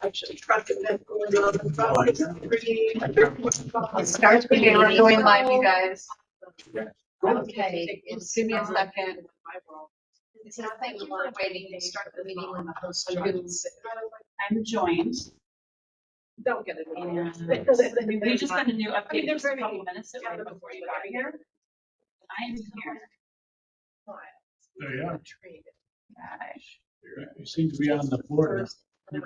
Actually, trucking that going on the front. It starts with Okay, we're going live, you guys. Okay. Give me a second. It says thank you for waiting to start the meeting when the host joins. I'm joined. Don't get it. And we just got a new update just a couple minutes ago before you got here. I am here. There you are. Gosh. You seem to be on the board.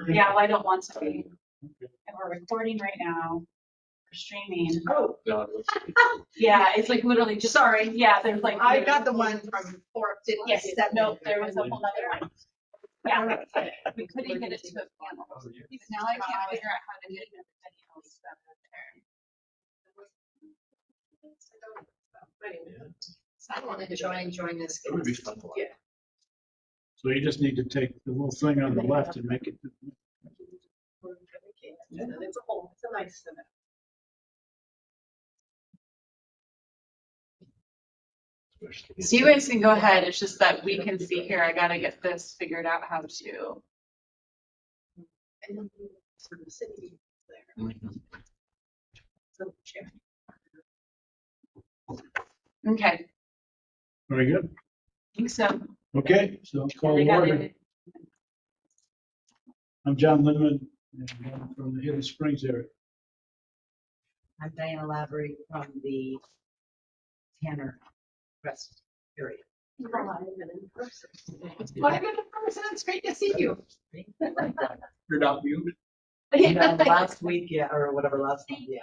Yeah, well, I don't want to be. Okay. And we're recording right now. We're streaming. Oh, Yeah, it's like literally just. Sorry. Yeah, there's like. I got the one from 4:57. Yes, no, there was a whole other one. Yeah, we couldn't get it to a panel. Now I can't figure out how to get everybody else up there. So I want to join this. It would be fun to watch. Yeah. So you just need to take the little thing on the left and make it. And it's a whole, it's a nice cement. So you guys can go ahead. It's just that we can see here. I gotta get this figured out how to. And then sort of city there. So, chair. Okay, Very good. I think so. Okay, so let's call I the got order. it. I'm John Linman, and I'm from the Hidden Springs area. I'm Diana Lavery from the Tanner West area. You're it's great to see you. You're not mute? Yeah, last week, yeah, or whatever, last month, yeah.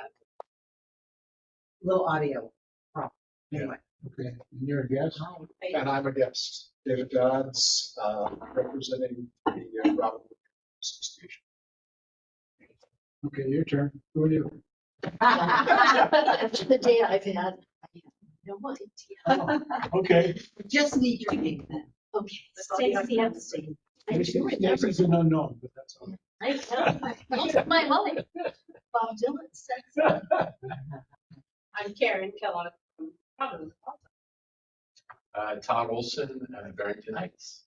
Little audio problem. Anyway. Okay, and you're a guest? And I'm a guest, David Dodds, representing the Robin Wood Association. Okay, your turn. Who are you? After the day I've had, I have no idea. Okay. Just need your name then. Okay, Stacy Epstein. I do remember. Stacy's an unknown, but that's all. I know. Most of my life. Bob Dylan said so. I'm Karen Kellogg from Providence. Todd Olson, Barrington Heights.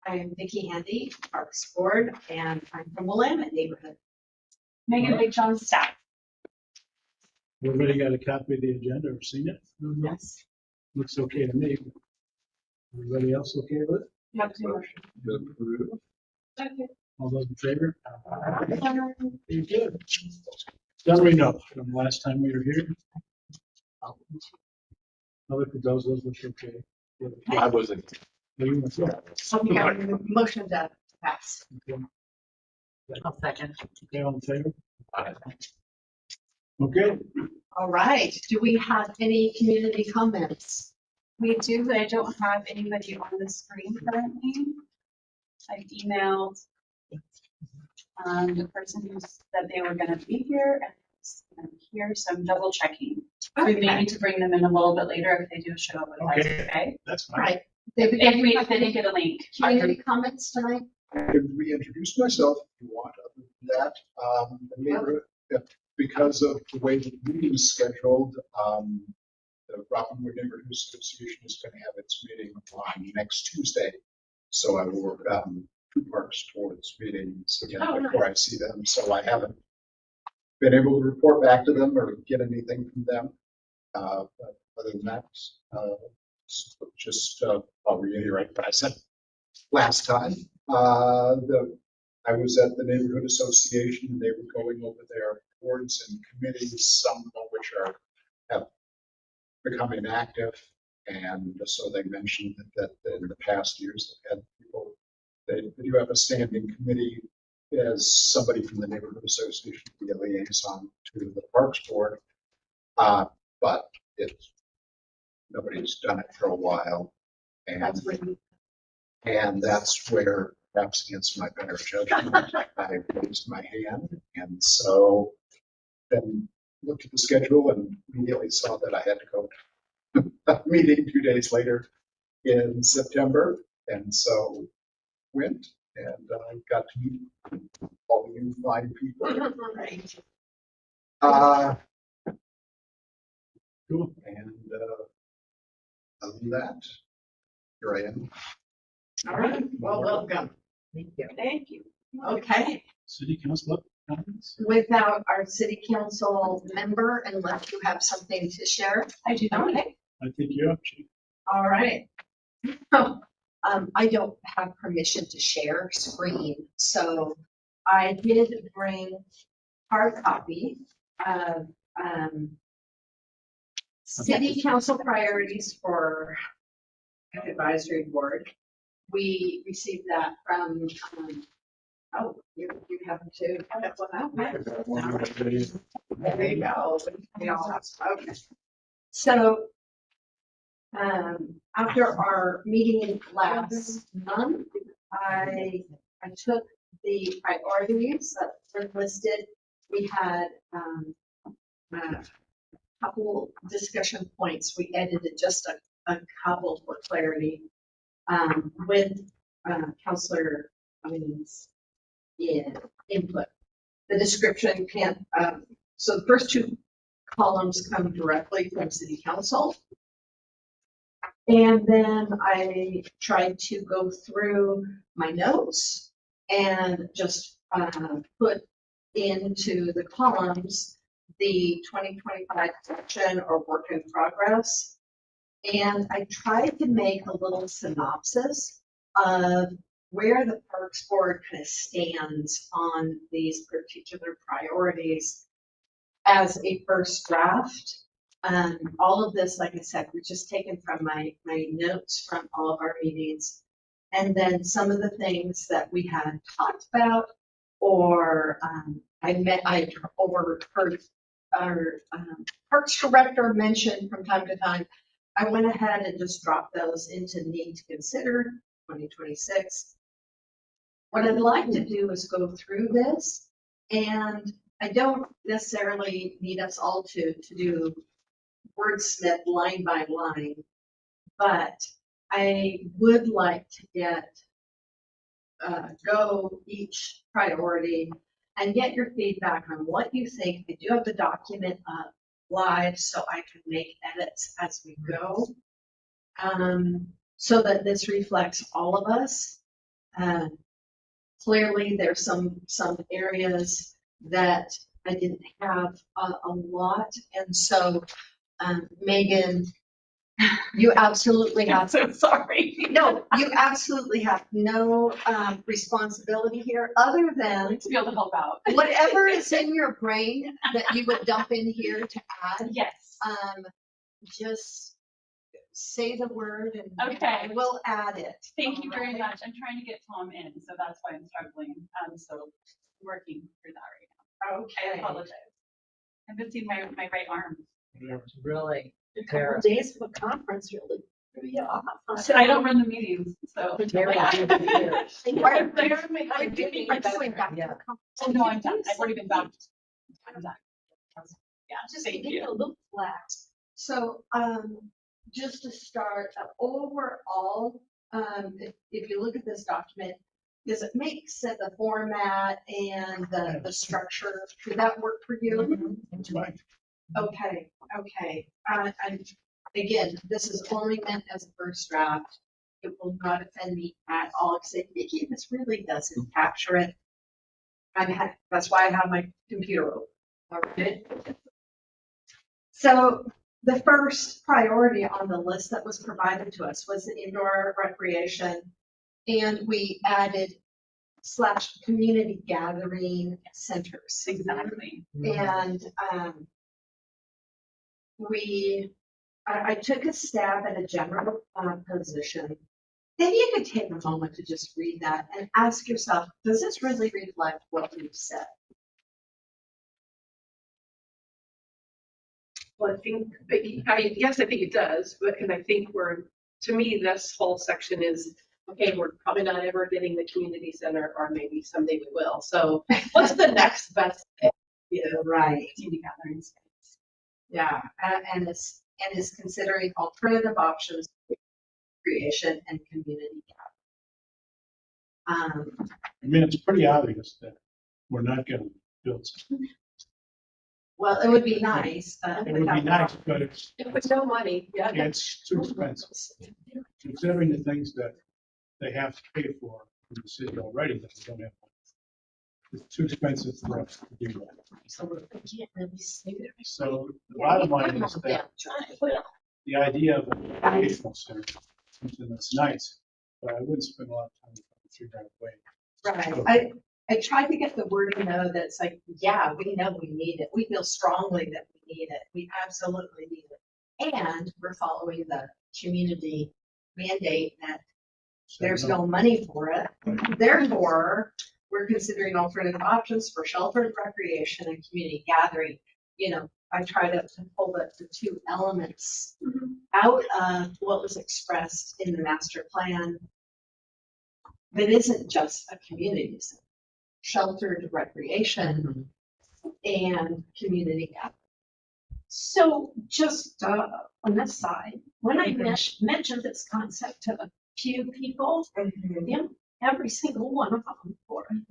I am Vicki Handy, Parks Board, and I'm from Willamette neighborhood. Megan Big John staff. Everybody got a copy of the agenda or seen it? Yes. Looks okay to me. Everybody else okay with it? Motion to approve. All those in favor? Very good. Summary note from last time we were here. I'll look at those look okay. I wasn't. Well, you went, yeah. Okay, motion to pass. Okay. I'll second. Okay, all in favor? Aye. Okay, All right, do we have any community comments? We do, but I don't have anybody on the screen currently. I've emailed the person who said they were gonna be here and it's here, so I'm double checking. We may need to bring them in a little bit later if they do show up with us, okay? that's All fine. right. If they didn't get a link. Community comments tonight? I can reintroduce myself if you want. Other than that, the neighborhood, because of the way the meeting is scheduled, the Robin Wood Neighborhood Association is going to have its meeting on next Tuesday. So I will work two parks towards meetings again before I see them. So I haven't been able to report back to them or get anything from them. But other than that, I'll reiterate what I said last time. I was at the Neighborhood Association and they were going over their boards and committees, some of which have become inactive. And so they mentioned that in the past years they've had people, they do have a standing committee as somebody from the Neighborhood Association to be a liaison to the Parks Board. But nobody's done it for a while. And that's where, perhaps against my better judgment, I raised my hand. And so then looked at the schedule and immediately saw that I had to go to a meeting 2 days later in September. And so went and got to meet all you fine people. Right. Cool. And other than that, here I am. All right, well, welcome. Thank you. Thank you. Okay, City council comments? without our city council member, unless you have something to share. I do not. Okay, I think you're up, Chief. all right. I don't have permission to share screen, so I did bring hard copy of, city council priorities for advisory board. We received that from, oh, you have to. That's what I have. There you go. We all have- Okay. So, after our meeting last month, I took the priorities that were listed. We had, a couple discussion points. We edited just a couple for clarity, with, Counselor, input. The description can't, so the first two columns come directly from city council. And then I tried to go through my notes and just put into the columns the 2025 section or work in progress. And I tried to make a little synopsis of where the Parks Board kind of stands on these particular priorities as a first draft. All of this, like I said, was just taken from my notes from all of our meetings. And then some of the things that we had talked about, or I overheard our Parks Director mention from time to time. I went ahead and just dropped those into need to consider 2026. What I'd like to do is go through this, and I don't necessarily need us all to do wordsmith line by line, but I would like to go each priority and get your feedback on what you think. I do have the document up live so I can make edits as we go, so that this reflects all of us. Clearly, there's some areas that I didn't have a lot, and so Megan, you absolutely have. So sorry. No, you absolutely have no responsibility here, other than To be able to help out. whatever is in your brain that you would dump in here to add. Yes. Just say the word and Okay. we'll add it. Thank you very much. I'm trying to get Tom in, so that's why I'm struggling. So working through that right now. I Okay. apologize. I've been seeing my right arm. Really? A couple days of a conference really threw you off. So I don't run the meetings, so. Very good to hear. Are you going back to Yeah. the conference? Oh, no, I'm done. I've already been bounced. I'm done. Yeah, Just thank give you. you a little flat. So, just to start, overall, if you look at this document, does it make sense, the format and the structure, does that work for you? That's right. Okay, okay. And again, this is only meant as a first draft. It will not offend me at all, except Vicki, this really doesn't capture it. That's why I have my computer open. Okay. So the first priority on the list that was provided to us was the indoor recreation. And we added / community gathering centers. Exactly. And I took a stab at a general position. Maybe you could take a moment to just read that and ask yourself, does this really reflect what we've said? Well, I think, yes, I think it does, but, and I think to me, this whole section is, okay, we're probably not ever getting the community center, or maybe someday we will. So what's the next best thing? Right. Community gathering space. Yeah, and is considering alternative options, creation and community gathering. I mean, it's pretty obvious that we're not gonna build something. Well, it would be nice. It would be nice, but it's With no money, yeah. too expensive. Considering the things that they have to pay for in the city already that we don't have. it's too expensive for us to do that. So we can't really save it. So the bottom line is that the idea of an educational center is something that's nice, but I wouldn't spend a lot of time trying to figure out a way. Right. I tried to get the wording though that's like, yeah, we know we need it. We feel strongly that we need it. We absolutely need it. And we're following the community mandate that So, there's no money for it. Therefore, we're considering alternative options for sheltered recreation and community gathering. You know, I try to pull the two elements out of what was expressed in the master plan. That isn't just a community center. Sheltered recreation and community gathering. So just on this side, when I mentioned this concept to a few people, every single one of them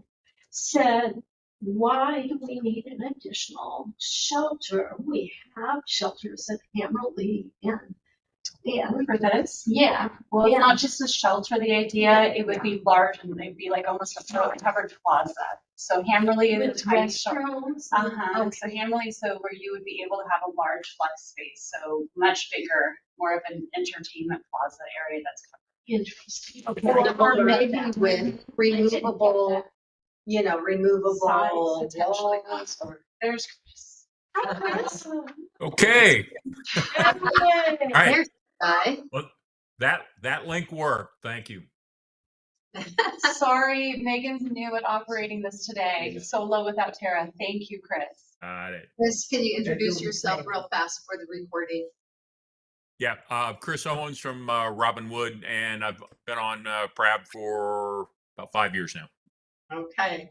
said, why do we need an additional shelter? We have shelters at Hammerly and For this? yeah. Well, it's Yeah. not just a shelter, the idea, it would be large and it'd be like almost a covered plaza. So Hammerly is With a tiny shelter. restrooms. Uh-huh, so Hammerly, so where you would be able to have a large flex space, so much bigger, more of an entertainment plaza area that's covered. Interesting. Okay. Or maybe with removable, removable Size, potentially. walls or. There's Hi, Chris. Okay, all right. There's the guy. Well, that link worked. Thank you. Sorry, Megan's new at operating this today, solo without Tara. Thank you, Chris. Got it. Chris, can you introduce doing yourself great. real fast for the recording? Yeah, Chris Owens from Robin Wood, and I've been on PRAB for about 5 years now. Okay,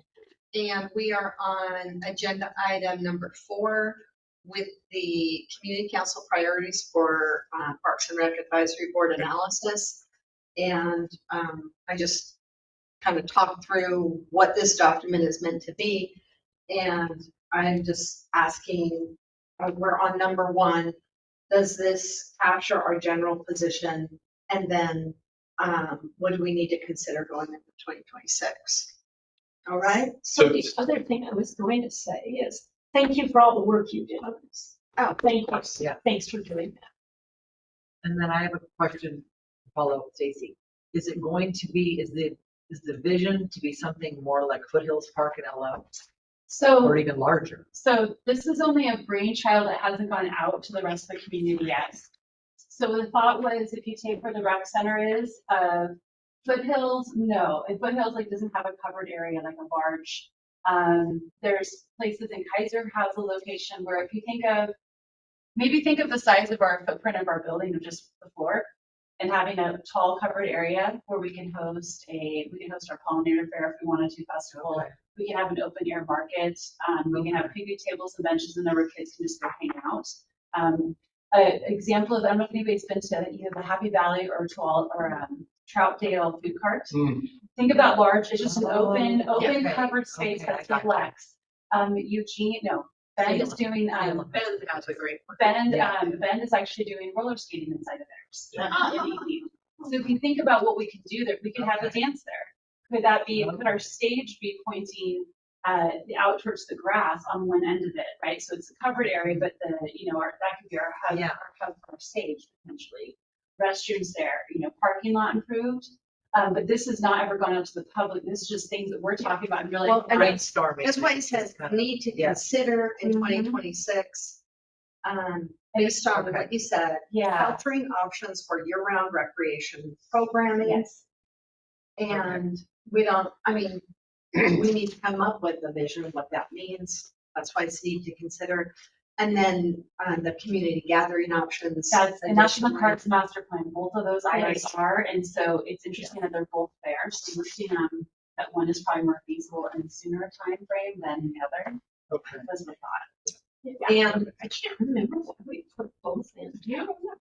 and we are on agenda item number 4 with the community council priorities for Parks and Rec Advisory Board analysis. And I just kind of talked through what this document is meant to be. And I'm just asking, we're on number 1, does this capture our general position? And then what do we need to consider going into 2026? All right. So the other thing I was going to say is, thank you for all the work you did on this. Oh, Thank you. Yeah. Thanks for doing that. And then I have a question to follow up, Stacy. Is it going to be, is the vision to be something more like Foothills Park in LO or So, even larger? so this is only a brainchild that hasn't gone out to the rest of the community yet. So the thought was, if you take where the rec center is, Foothills, no, and Foothills like doesn't have a covered area like a large. There's places in Kaiser has a location where if you think of the size of our footprint of our building, of just the floor, and having a tall covered area where we can host our pollinator fair if we wanted to festival. Okay. We can have an open air market. We can have picnic tables and benches in there where kids can just go hang out. An example of, I don't know if anybody's been to either the Happy Valley or Troutdale food cart. Think about large, it's just an open okay, covered space okay, I that's got for flex. Bend is doing, Bend has a great one. Bend is actually doing roller skating inside of theirs. in the evening. So if you think about what we could do there, we could have a dance there. Could our stage be pointing out towards the grass on one end of it, right? So it's a covered area, but that could be our hub, for our stage potentially. Restrooms there, parking lot improved. But this has not ever gone out to the public. This is just things that we're talking about and really. Well, and Brainstorming. that's why it says need to consider in 2026. Based on what you said, sheltering options for year-round recreation programming. Yes. And we need to come up with a vision of what that means. That's why it's need to consider. And then the community gathering options. That's in the additionally. Parks Master Plan. Both of those items are, and so it's interesting that they're both there. So we're seeing that one is probably more feasible in a sooner time frame than the other. Okay. Was the thought. And I can't remember what we put both in.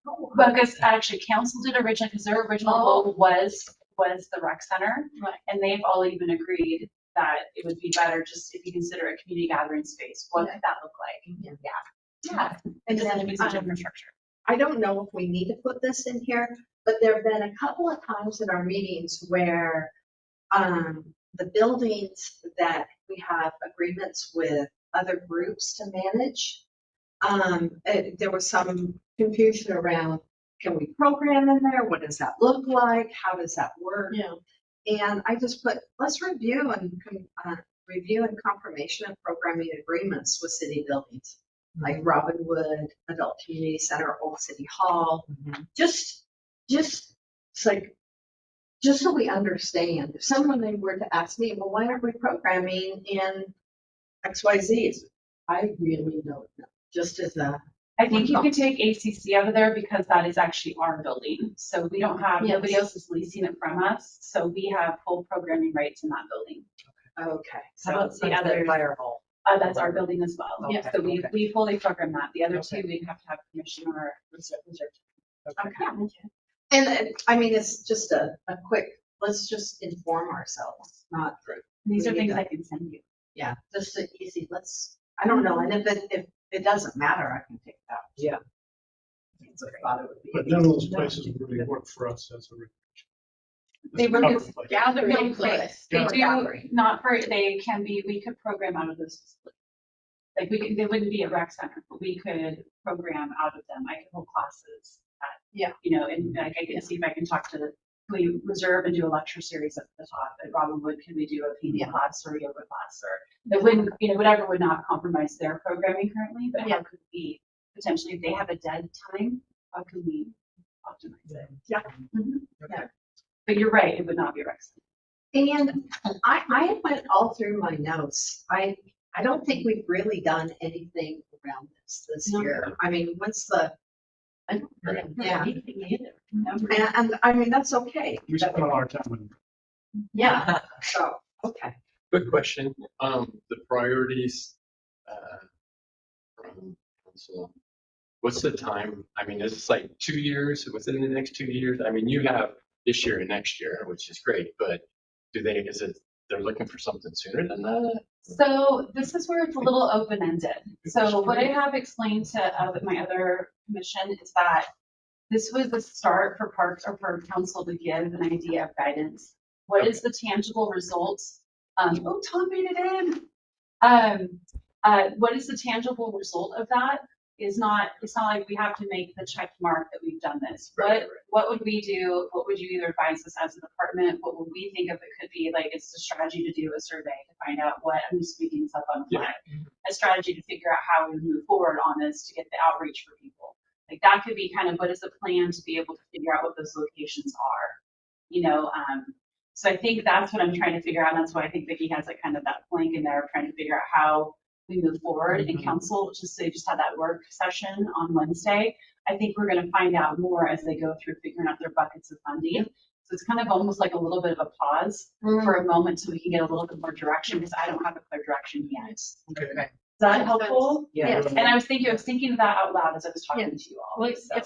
Well, because actually council did originally, because their original goal was the rec center. Right. And they've all even agreed that it would be better just if you consider a community gathering space. What could that look like? Yeah. And Does that then, need such infrastructure? I don't know if we need to put this in here, but there have been a couple of times in our meetings where the buildings that we have agreements with other groups to manage, there was some confusion around, can we program in there? What does that look like? How does that work? Yeah. And I just put, let's review and confirmation of programming agreements with city buildings, like Robinwood, Adult Community Center, Old City Hall. Just, it's like, just so we understand. If someone were to ask me, well, why aren't we programming in XYZ? I really don't know. Just as a, I think you could take ACC out of there because that is actually our building. So we don't have, nobody else is leasing it from us. So we have full programming rights in that building. okay. So the other, Fire hall. that's our building as well. Okay, So we, okay. we fully program that. The other Okay. two, we'd have to have permission or reserve. Okay. And I mean, it's just a quick, let's just inform ourselves, not, These are We need things to- I can send you. yeah, just an easy, I don't know. And if it doesn't matter, I can take it out. Yeah. I thought it would be. But none of those places really work for us as a recreation. They work Covered as place. Gathering They place. They Yeah. do, Gathering. not for, they can be, we could program out of those facilities. Like we could, they wouldn't be a rec center, but we could program out of them. I could hold classes at, Yeah. you know, and like I can see if I can talk to the, can we reserve and do a lecture series at the top? At Robinwood, can we do a PD class or a yoga class or it wouldn't, you know, whatever would not compromise their programming currently, but how could we potentially, if they have a dead time, how can we optimize it? Yeah. Mhm. Yeah. But you're right, it would not be a rec center. And I went all through my notes. I don't think we've really done anything around this No. year. I mean, what's the, I don't remember Yeah. anything either. and I mean, that's okay. We spent a lot of time on Yeah, so, okay. Quick question, the priorities, from council, what's the time? I mean, is this like 2 years, within the next 2 years? I mean, you have this year and next year, which is great, but they're looking for something sooner than that? So this is where it's a little open-ended. So what I have explained to my other commission is that this was the start for parks or for council to give an idea of guidance. What is the tangible results? Oh, Tom made it in. What is the tangible result of that? It's not like we have to make the check mark that we've done this. Right, What would we do? What would you either advise us as a department? What would we think of it could be like? It's a strategy to do a survey to find out what, I'm just speaking this up on the fly. A strategy to figure out how we move forward on this to get the outreach for people. Like that could be kind of what is the plan to be able to figure out what those locations are, you know? So I think that's what I'm trying to figure out. And that's why I think Vicki has like kind of that blank in there of trying to figure out how we move forward in council. Just so they just had that work session on Wednesday. I think we're going to find out more as they go through figuring out their buckets of funding. So it's kind of almost like a little bit of a pause for a moment so we can get a little bit more direction because I don't have a clear direction yet. Is Okay. that helpful? Yeah. And I was thinking of that out loud as I was talking to you all. Well, So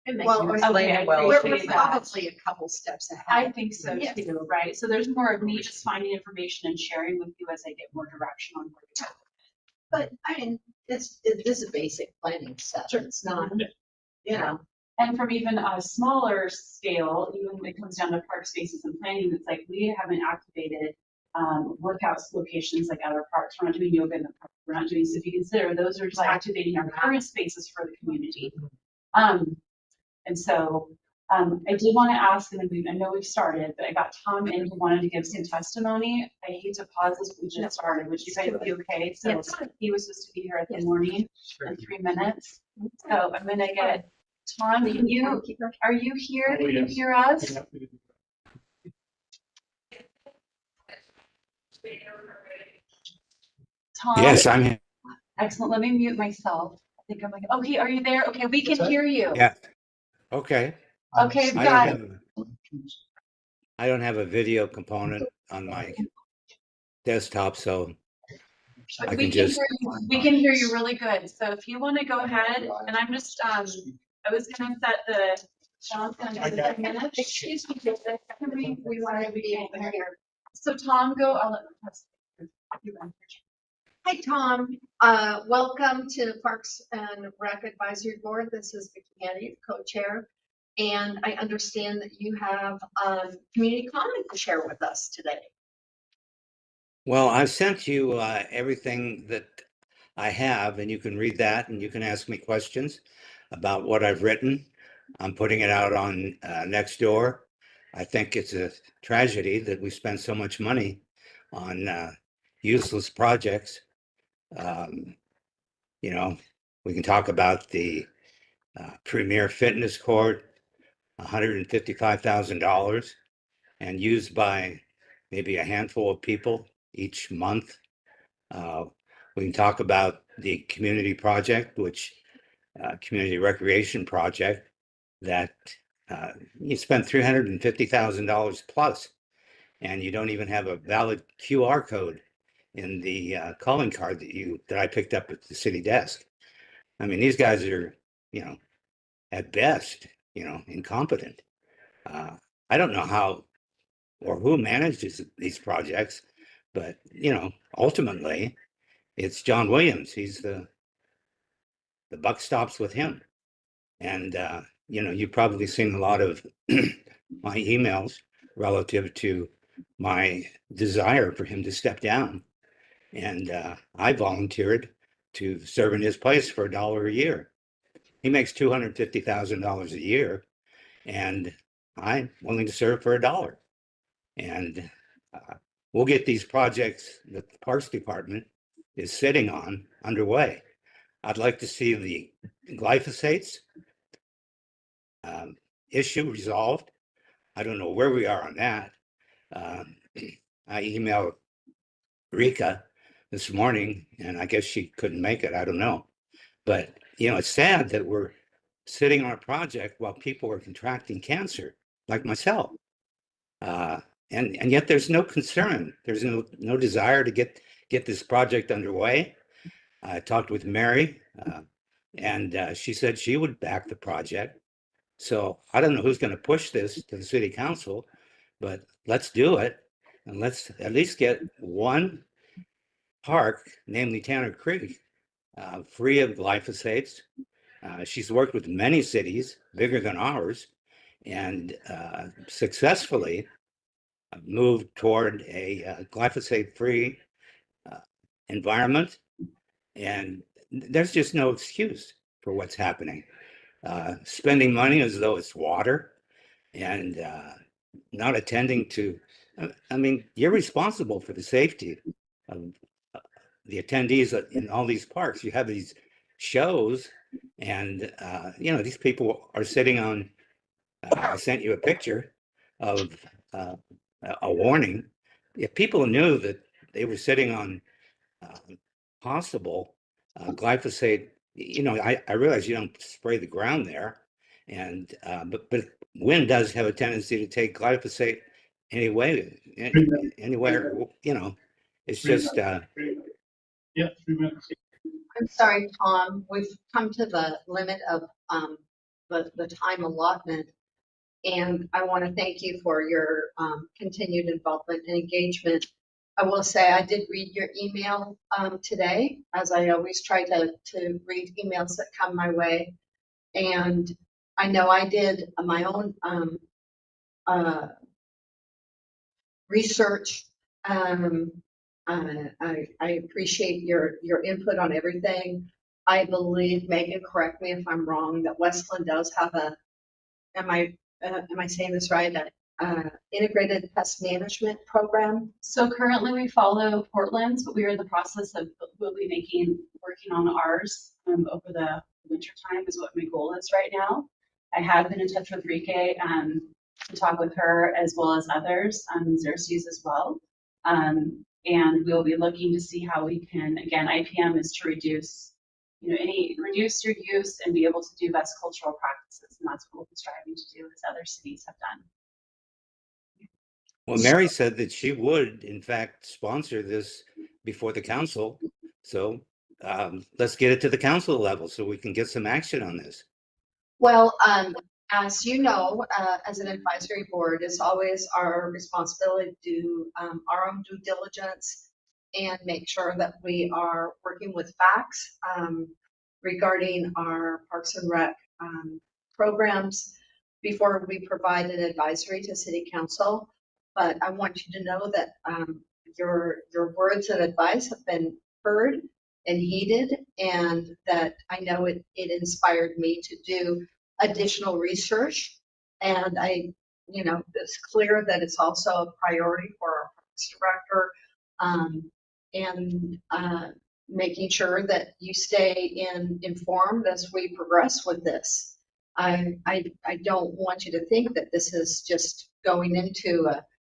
it makes Well, sense. okay, I well, We're appreciate that. probably a couple steps ahead. I think so Yes. too, right? So there's more of me just finding information and sharing with you as I get more direction on where to go. But I mean, it is a basic planning step. It's not, you know, And from even a smaller scale, even when it comes down to park spaces and planning, it's like we haven't activated workout locations like other parks. We're not doing yoga in the park. We're not doing, so if you consider, those are just activating our current spaces for the community. And so I did want to ask, and I know we've started, but I got Tom in who wanted to give some testimony. I hate to pause this, but we just started. Would you guys be okay? So Yes. he was supposed to be here at the morning Sure. in 3 minutes. So I'm gonna get Tom, are you here? Oh, Can you yes. hear us? Yeah. Tom? Yes, I'm here. Excellent. Let me mute myself. I think I'm like, okay, are you there? Okay, we can What's that? hear you. Yeah. Okay. Okay, I got don't have, I don't have a video component on my desktop, so But I we can can just, hear you, we can hear you really good. So if you want to go ahead, and I'm just, I was gonna set the, Sean's gonna do the 10 minutes. Excuse me, David, can we want to be able to hear. So Tom, go, I'll let. Hi, Tom. Welcome to Parks and Rec Advisory Board. This is Vicki Handy, co-chair. And I understand that you have community comment to share with us today. Well, I've sent you everything that I have, and you can read that and you can ask me questions about what I've written. I'm putting it out on Nextdoor. I think it's a tragedy that we spend so much money on useless projects. Um, you know, we can talk about the Premier Fitness Court, $155,000, and used by maybe a handful of people each month. Uh, we can talk about the community project, which community recreation project that you spend $350,000 plus, and you don't even have a valid QR code in the calling card that I picked up at the city desk. I mean, these guys are, you know, at best, incompetent. Uh, I don't know how or who manages these projects, but ultimately, it's John Williams. He's the buck stops with him. And you've probably seen a lot of my emails relative to my desire for him to step down. And I volunteered to serve in his place for $1 a year. He makes $250,000 a year, and I'm willing to serve for $1. And we'll get these projects that the Parks Department is sitting on underway. I'd like to see the glyphosates issue resolved. I don't know where we are on that. I emailed Rika this morning, and I guess she couldn't make it. I don't know. But, it's sad that we're sitting on a project while people are contracting cancer, like myself. And yet there's no concern. There's no desire to get this project underway. I talked with Mary, and she said she would back the project. So I don't know who's going to push this to the city council, but let's do it. And let's at least get one park, namely Tanner Creek, free of glyphosates. She's worked with many cities bigger than ours and successfully moved toward a glyphosate-free environment. And there's just no excuse for what's happening. Spending money as though it's water and not attending to, I mean, you're responsible for the safety of the attendees in all these parks. You have these shows, and these people are sitting on. I sent you a picture of a warning. If people knew that they were sitting on possible glyphosate, I realize you don't spray the ground there, and but wind does have a tendency to take glyphosate anyway, anywhere. It's just. Yeah, 3 minutes. I'm sorry, Tom, we've come to the limit of the time allotment. And I want to thank you for your continued involvement and engagement. I will say I did read your email today, as I always try to read emails that come my way. And I know I did my own research. I appreciate your input on everything. I believe, Megan, correct me if I'm wrong, that Westland does have am I saying this right? Integrated pest management program. So currently we follow Portland's, but we are in the process of, we'll be working on ours over the winter time is what my goal is right now. I have been in touch with Rike to talk with her as well as others, Xerxes as well. And we'll be looking to see how we can, again, IPM is to reduce your use and be able to do best cultural practices. And that's what we'll be striving to do as other cities have done. Well, Mary said that she would, in fact, sponsor this before the council. So let's get it to the council level so we can get some action on this. Well, as you know, as an advisory board, it's always our responsibility to do our own due diligence and make sure that we are working with facts regarding our Parks and Rec programs before we provide an advisory to City Council. But I want you to know that your words of advice have been heard and heeded, and that I know it inspired me to do additional research. And it's clear that it's also a priority for our Parks Director, and making sure that you stay informed as we progress with this. I don't want you to think that this is just going into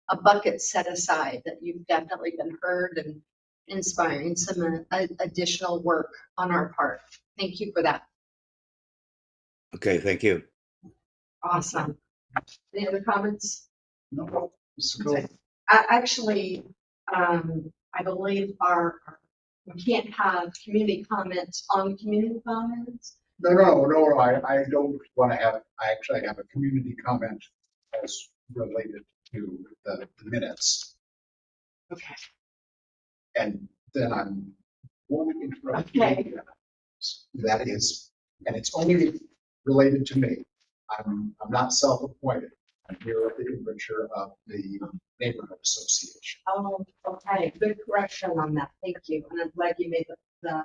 a bucket set aside, that you've definitely been heard and inspiring some additional work on our part. Thank you for that. Okay, thank you. Awesome. Any other comments? No, let's go. Actually, I believe we can't have community comments on community comments. No, I don't want to have, I actually have a community comment as related to the minutes. Okay. And then I'm going to interrupt. Okay. That is, and it's only related to me. I'm not self-appointed. I'm here at the convention of the neighborhood association. Oh, okay. Good correction on that. Thank you. And I'm glad you made the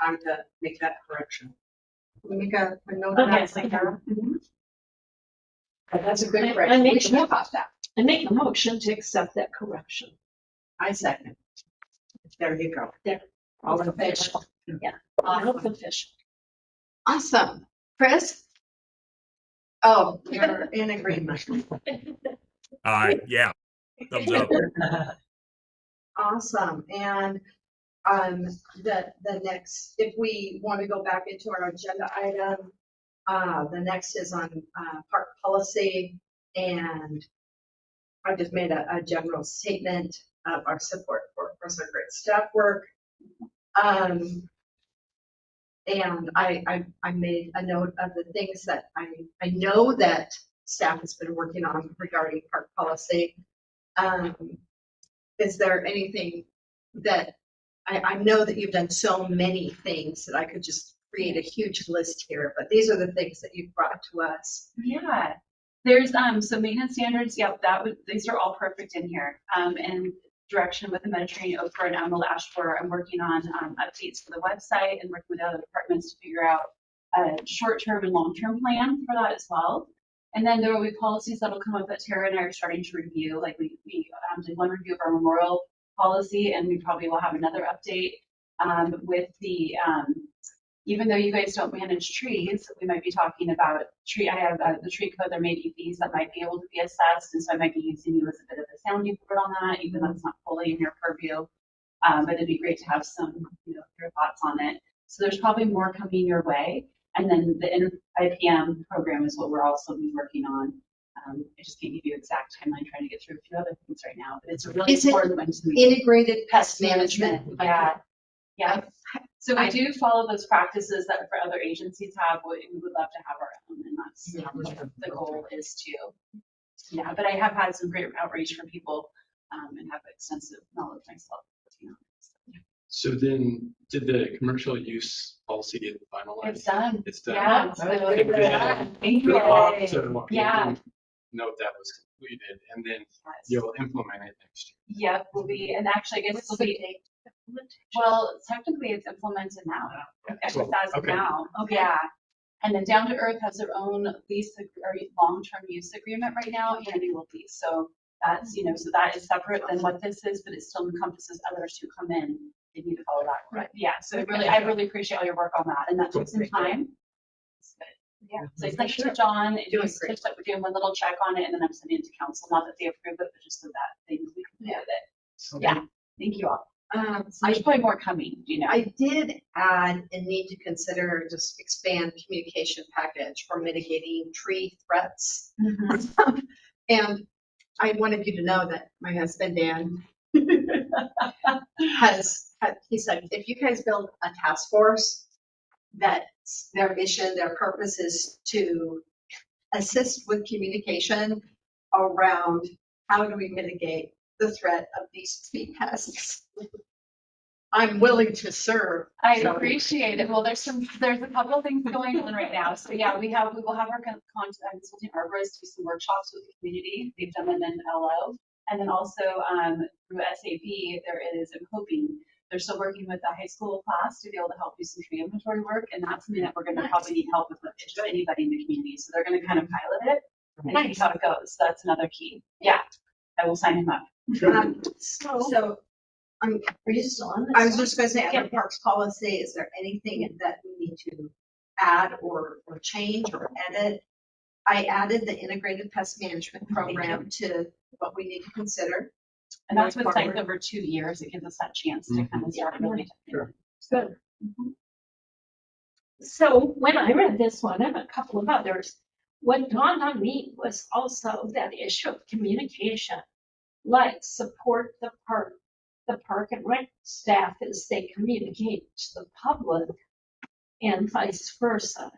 time to make that correction. Let me make a note of that. Okay. Mhm. That's a good I correction. make We should have got that. I make a motion to accept that correction. I second. There you go. There. All in favor? Yeah. All Awesome. official. Awesome. Chris? Oh, you're in agreement. Yeah, thumbs up. Awesome. And the next, if we want to go back into our agenda item, the next is on park policy, and I just made a general statement of our support for our great staff work. And I made a note of the things that I know that staff has been working on regarding park policy. Is there anything that, I know that you've done so many things that I could just create a huge list here, but these are the things that you've brought to us. Yeah, there's so maintenance standards. Yep, these are all perfect in here. And direction with the Mediterranean Ochre and Emerald Ash Borer. I'm working on updates for the website and working with other departments to figure out a short-term and long-term plan for that as well. And then there will be policies that'll come up that Tara and I are starting to review. Like we did one review of our memorial policy, and we probably will have another update with the even though you guys don't manage trees, we might be talking about tree. I have the tree code. There may be fees that might be able to be assessed, and so I might be using you as a bit of a sounding board on that, even though it's not fully in your purview. But it'd be great to have some, your thoughts on it. So there's probably more coming your way, and then the IPM program is what we're also be working on. I just can't give you exact timeline. Trying to get through a few other things right now, but it's a really important one to me. Integrated pest management. Yeah. Yeah. So we do follow those practices that for other agencies have. We would love to have our own, and that's what the goal is too. Yeah, but I have had some great outreach from people and have extensive knowledge myself. So then, did the commercial use policy get finalized? It's done. It's done. Yeah. So So it's done. Thank you. Yeah. Note that was completed, and then you'll implement it next year. Yep, will be, and actually, I guess it'll be. Well, technically, it's implemented now. As of now. Yeah. And then Down to Earth has their own lease or long-term use agreement right now, annual lease. So that's, so that is separate than what this is, but it still encompasses others who come in. They need to follow that. Right. Yeah. So I really appreciate all your work on that, and that took some time. Yeah. So I sent it to John, and he's just like, we're doing one little check on it, and then I'm sending it to council. Not that they approve it, but just so that they can do with it. Yeah. Thank you all. There's probably more coming, I did add and need to consider just expand communication package for mitigating tree threats. Mm-hmm. And I wanted you to know that my husband, Dan, he said, if you guys build a task force, that their mission, their purpose is to assist with communication around how do we mitigate the threat of these tree pests. I'm willing to serve. I appreciate it. Well, there's a couple of things going on right now. So yeah, we will have our consulting arborists do some workshops with the community. They've done them in LO. And then also through SAB, there is, I'm hoping, they're still working with the high school class to be able to help do some tree inventory work. And that's something that we're going to probably need help with just anybody in the community. So they're going to kind of pilot it and see how it goes. So that's another key. Yeah, I will sign him up. So, Are you still on this? I was just gonna say, under parks policy, is there anything that we need to add or change or edit? I added the integrated pest management program to what we need to consider. And that's with Going sites forward. over 2 years. It gives us that chance to kind of start really. Sure. Good. So when I read this one and a couple of others, what dawned on me was also that issue of communication, like support the park and rec staff as they communicate to the public and vice versa.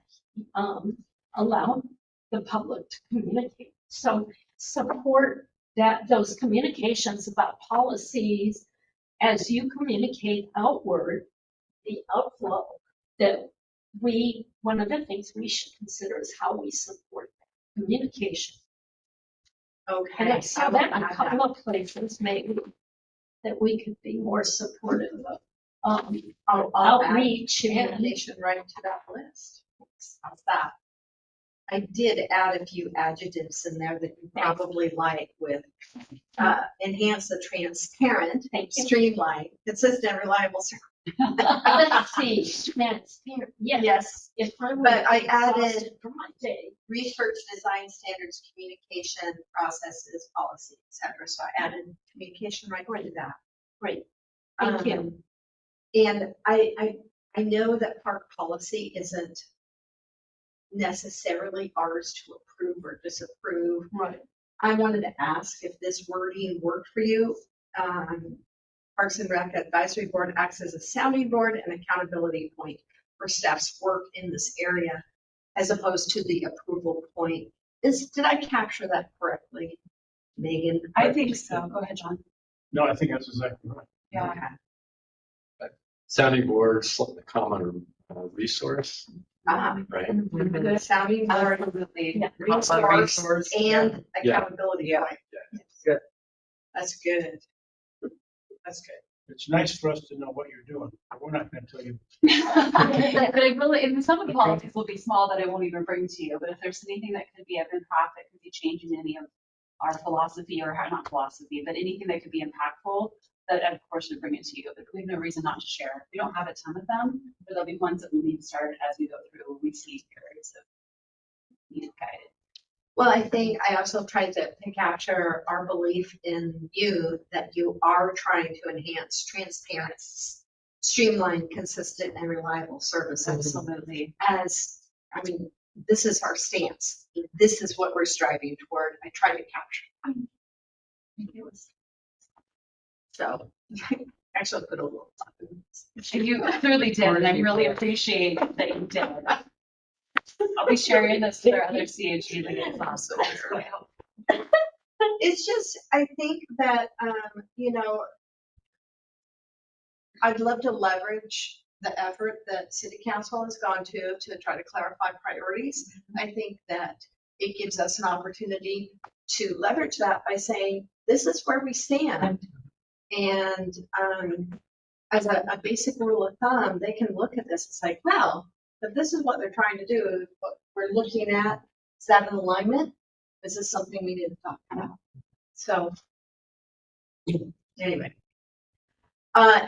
Allow the public to communicate. So support those communications about policies as you communicate outward, the outflow that one of the things we should consider is how we support that communication. And I saw that in a couple of places, maybe, that we could be more supportive of outreach and Communication right to that list. How's that? I did add a few adjectives in there that you probably like with enhance the transparent, streamlined, consistent, reliable service. let's see, transparent, yes. If I were But I added exhausted for my day, research, design standards, communication processes, policy, et cetera. So I added communication right to that. great, thank you. And I know that park policy isn't necessarily ours to approve or disapprove. Right. I wanted to ask if this wording worked for you. Parks and Rec Advisory Board acts as a sounding board and accountability point for staff's work in this area, as opposed to the approval point. Did I capture that correctly, Megan? I think so. Go ahead, John. No, I think that's exactly right. Yeah. Sounding boards, a common resource, right? The sounding board, Absolutely. resource, and Yeah. accountability Yeah. point. Good. That's good. That's good. It's nice for us to know what you're doing, but we're not gonna tell you. But I really, and some of the policies will be small that I won't even bring to you, but if there's anything that could be of impact, that could be changing any of our philosophy or not philosophy, but anything that could be impactful, that of course would bring it to you, but we have no reason not to share. We don't have a ton of them, but there'll be ones that we need to start as we go through, when we see areas of needed guidance. Well, I think I also tried to capture our belief in you, that you are trying to enhance transparency, streamline, consistent, and reliable services. Absolutely. This is our stance. This is what we're striving toward. I try to capture. So, actually put a little something. You clearly did, and I really appreciate that you did. I'll be sharing this with our other CHGs and it's awesome. It's just, I think that, I'd love to leverage the effort that city council has gone to try to clarify priorities. I think that it gives us an opportunity to leverage that by saying, this is where we stand. And as a basic rule of thumb, they can look at this and say, well, if this is what they're trying to do, what we're looking at, is that in alignment? This is something we need to talk about. So anyway,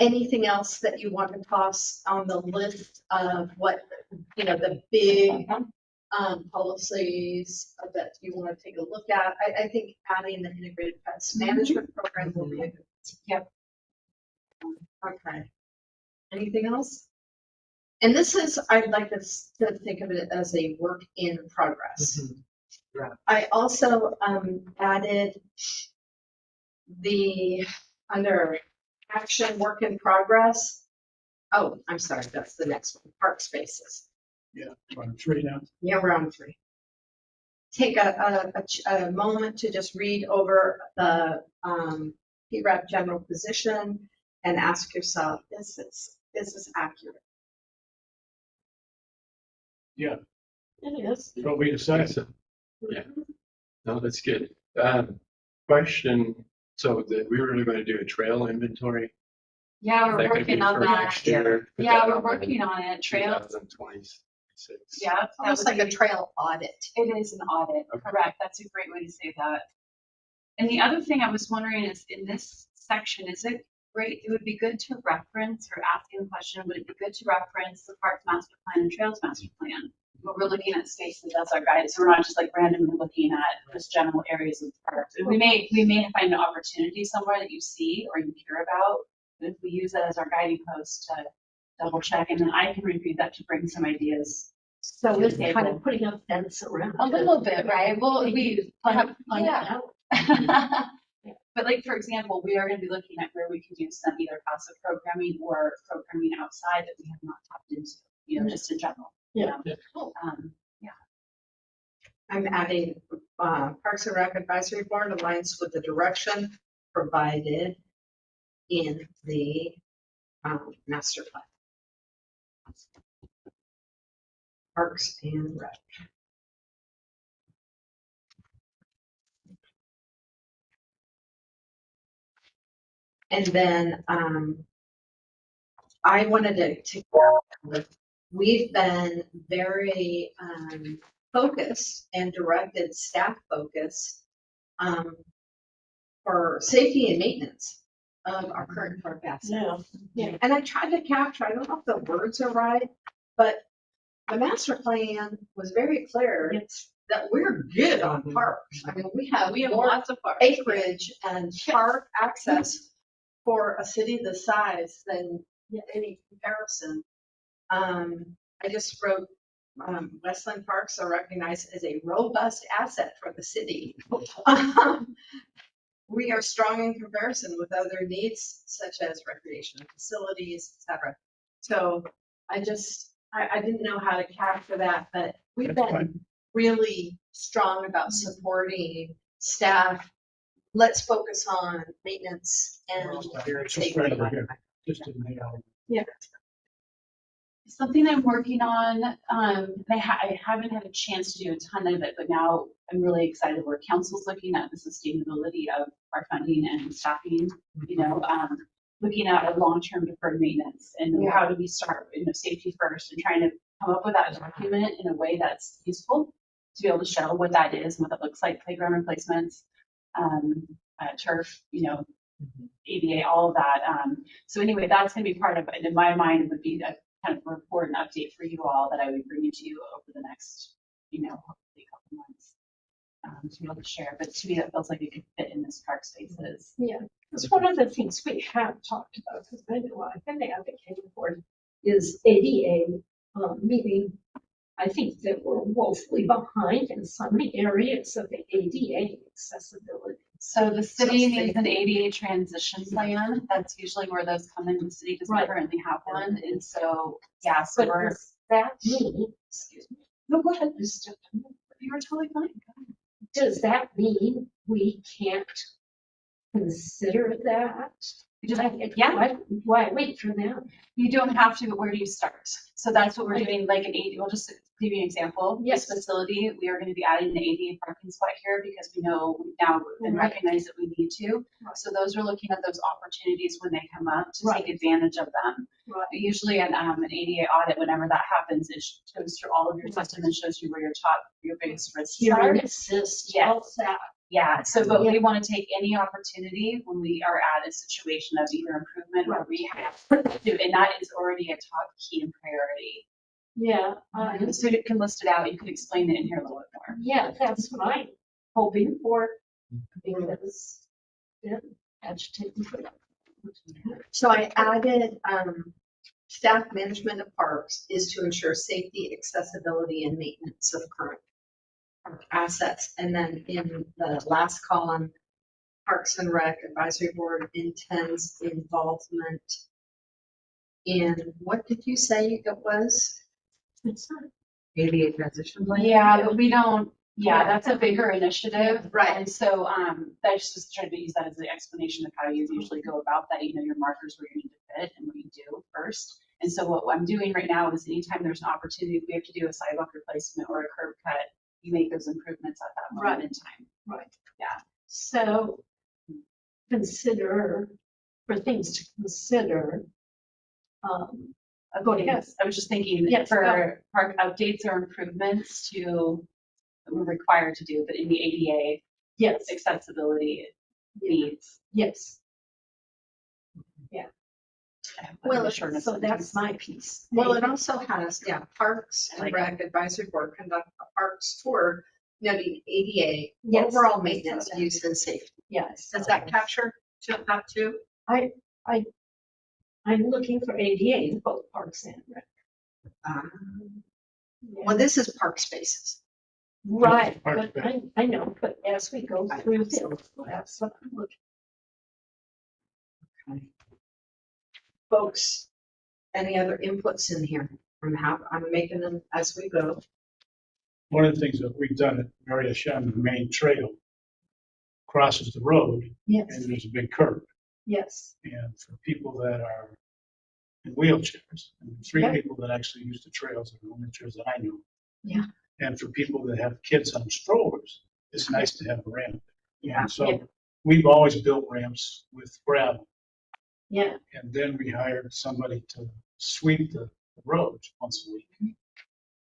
anything else that you want to toss on the list of what, the big policies that you want to take a look at? I think adding the integrated pest management program will be a good. Yep. Okay. Anything else? And this is, I'd like us to think of it as a work in progress. Yeah. I also added under action work in progress. Oh, I'm sorry, that's the next one, park spaces. Yeah, on 3 now. Yeah, we're on 3. Take a moment to just read over the PREP general position and ask yourself, is this accurate? Yeah, It is. what we decided. Yeah, no, that's good. Question, So we were going to do a trail inventory. Yeah, we're That could be working on for that. next year. Put Yeah, that we're on working on it. Trails. 2026. Yeah. that Almost would like a be- trail audit. It is an audit, correct. That's a great way to say that. And the other thing I was wondering is in this section, is it great? It would be good to reference or asking the question, would it be good to reference the Parks Master Plan and Trails Master Plan? When we're looking at spaces as our guide, so we're not just like randomly looking at just general areas of the parks. And we may find an opportunity somewhere that you see or you hear about, but if we use that as our guiding post to double check, and then I can review that to bring some ideas. So it's kind of putting a fence around. A little bit, right? Well, we have, Find yeah. out. But like, for example, we are going to be looking at where we can do some either passive programming or programming outside that we have not tapped into, you know, just in general. Yeah. Yeah. I'm adding, Parks and Rec Advisory Board aligns with the direction provided in the, master plan. Parks and Rec. And then, I wanted to, we've been very, focused and directed staff focused, for safety and maintenance of our current park assets. Yeah. And I tried to capture, I don't know if the words are right, but the master plan was very clear that we're good on parks. I mean, we have more lots of parks. acreage and park access for a city this size than any comparison. I just wrote, Westland Parks are recognized as a robust asset for the city. We are strong in comparison with other needs such as recreational facilities, et cetera. So I didn't know how to capture that, but we've That's been fine. really strong about supporting staff. Let's focus on maintenance and Just safety. right over here, just in the alley. Something I'm working on, I haven't had a chance to do a ton of it, but now I'm really excited where council's looking at the sustainability of our funding and staffing, you know, looking at our long-term deferred maintenance and how do we start, you know, safety first and trying to come up with that document in a way that's useful to be able to show what that is and what that looks like, playground replacements, turf, you know, ADA, all of that. So anyway, that's going to be part of it. In my mind, would be a kind of report and update for you all that I would bring to you over the next, you know, hopefully a couple months to be able to share. But to me, that feels like it could fit in this park spaces. Yeah, because one of the things we have talked about, because I know I've been advocating for it, is ADA, meaning I think that we're woefully behind in some areas of the ADA accessibility. So the city needs an ADA transition plan. That's usually where those come in. The city doesn't currently have one. And so, yeah, so But does that mean, excuse me, no, go ahead. You were totally fine. does that mean we can't consider that? Why wait for them? You don't have to, but where do you start? So that's what we're doing, like an ADA, we'll just give you an example. Yes. This facility, we are going to be adding an ADA parking spot here because we know we've now been recognized that we need to. So those are looking at those opportunities when they come up to take advantage of them. Right. But usually an ADA audit, whenever that happens, it goes through all of your system and shows you where your biggest risks are. Hearing assist, all that. Yeah, so but we want to take any opportunity when we are at a situation of either improvement or rehab, and that is already a top key and priority. Yeah. So you can list it out, you can explain it in here a little bit more. Yeah, that's what I'm hoping for, because they're agitating for that. So I added, staff management of parks is to ensure safety, accessibility, and maintenance of current park assets. And then in the last column, Parks and Rec Advisory Board intends involvement in, what did you say it was? ADA transition plan? Yeah, but we don't, that's a bigger initiative. Right. And so I just was trying to use that as the explanation of how you usually go about that, you know, your markers where you need to fit and what you do first. And so what I'm doing right now is anytime there's an opportunity, if we have to do a sidewalk replacement or a curb cut, you make those improvements at that moment in time. Right. Yeah. So consider, for things to consider. Go ahead. Yes, I was just thinking Yes, for park updates or improvements that we're required to do, but in the ADA Yes, accessibility needs. yes. Well, Sure. so that's my piece. Well, it also has, Parks and Like- Rec Advisory Board conduct a parks tour noting ADA, Yes. overall maintenance, use and safety. Yes. Does that capture that too? I'm looking for ADA in both parks and rec. Well, this is park spaces. Right, Park but space. I know, but as we go through this, that's what I'm looking. Folks, any other inputs in here? I'm making them as we go. One of the things that we've done at Mary Hashem, the main trail crosses the road Yes, and there's a big curb. yes, And for people that are in wheelchairs, and three Yeah. people that actually use the trails in wheelchairs that I know. Yeah. And for people that have kids on strollers, it's nice to have a ramp. Yeah. And so we've always built ramps with gravel. yeah. And then we hired somebody to sweep the roads once a week.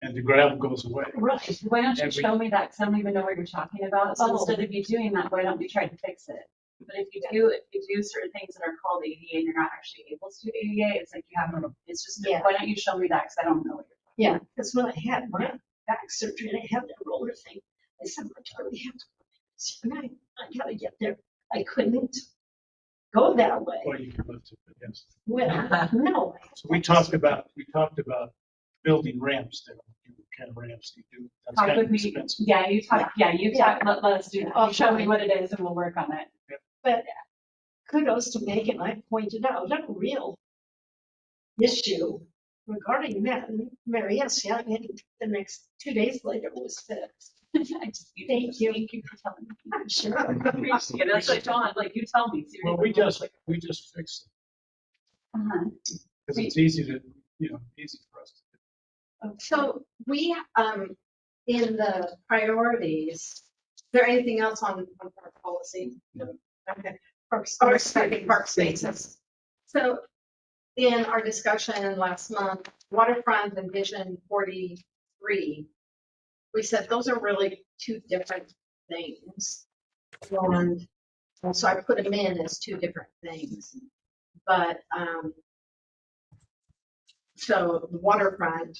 And the gravel goes away. Right. Why don't you And we- show me that? Because I don't even know what you're talking about. So Oh. instead of you doing that, why don't we try to fix it? But if you do certain things that are called ADA and you're not actually able to do ADA, it's like you have, it's just, Yeah. why don't you show me that? Because I don't know what you're talking Yeah, because when I had my back surgery and I had that roller thing, I said, I totally have to. I gotta get there. I couldn't go that way. Or you can lift it, but yes. Well, no. So we talked about building ramps there, what kind of ramps you do. That's Talk kind with of me. expensive. Yeah, you talk, let us do that. Oh, You show me fine. what it is and we'll work on it. But kudos to Megan, I pointed out a real issue regarding that. And Mary, yes, yeah, and the next 2 days later it was fixed. Thank you. Thank you for telling me. I'm sure. I appreciate it. That's like, Dawn, like you tell me. Seriously. Well, we just fixed it, Uh-huh. because it's easy for us to do. So we, in the priorities, is there anything else on park policy? No. Okay. Park spaces. So in our discussion last month, waterfront and Vision 43, we said those are really two different things. And so I put them in as two different things. But, so the waterfront,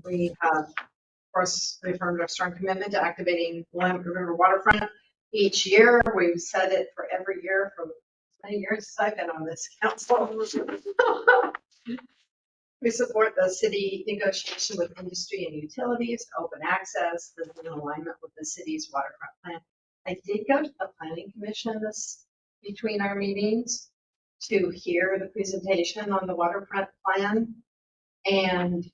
we have, of course, reaffirmed our strong commitment to activating Willamette River waterfront each year. We've said it for every year for many years since I've been on this council. We support the city negotiation with industry and utilities, open access, this is in alignment with the city's waterfront plan. I did go to the planning commission between our meetings to hear the presentation on the waterfront plan. And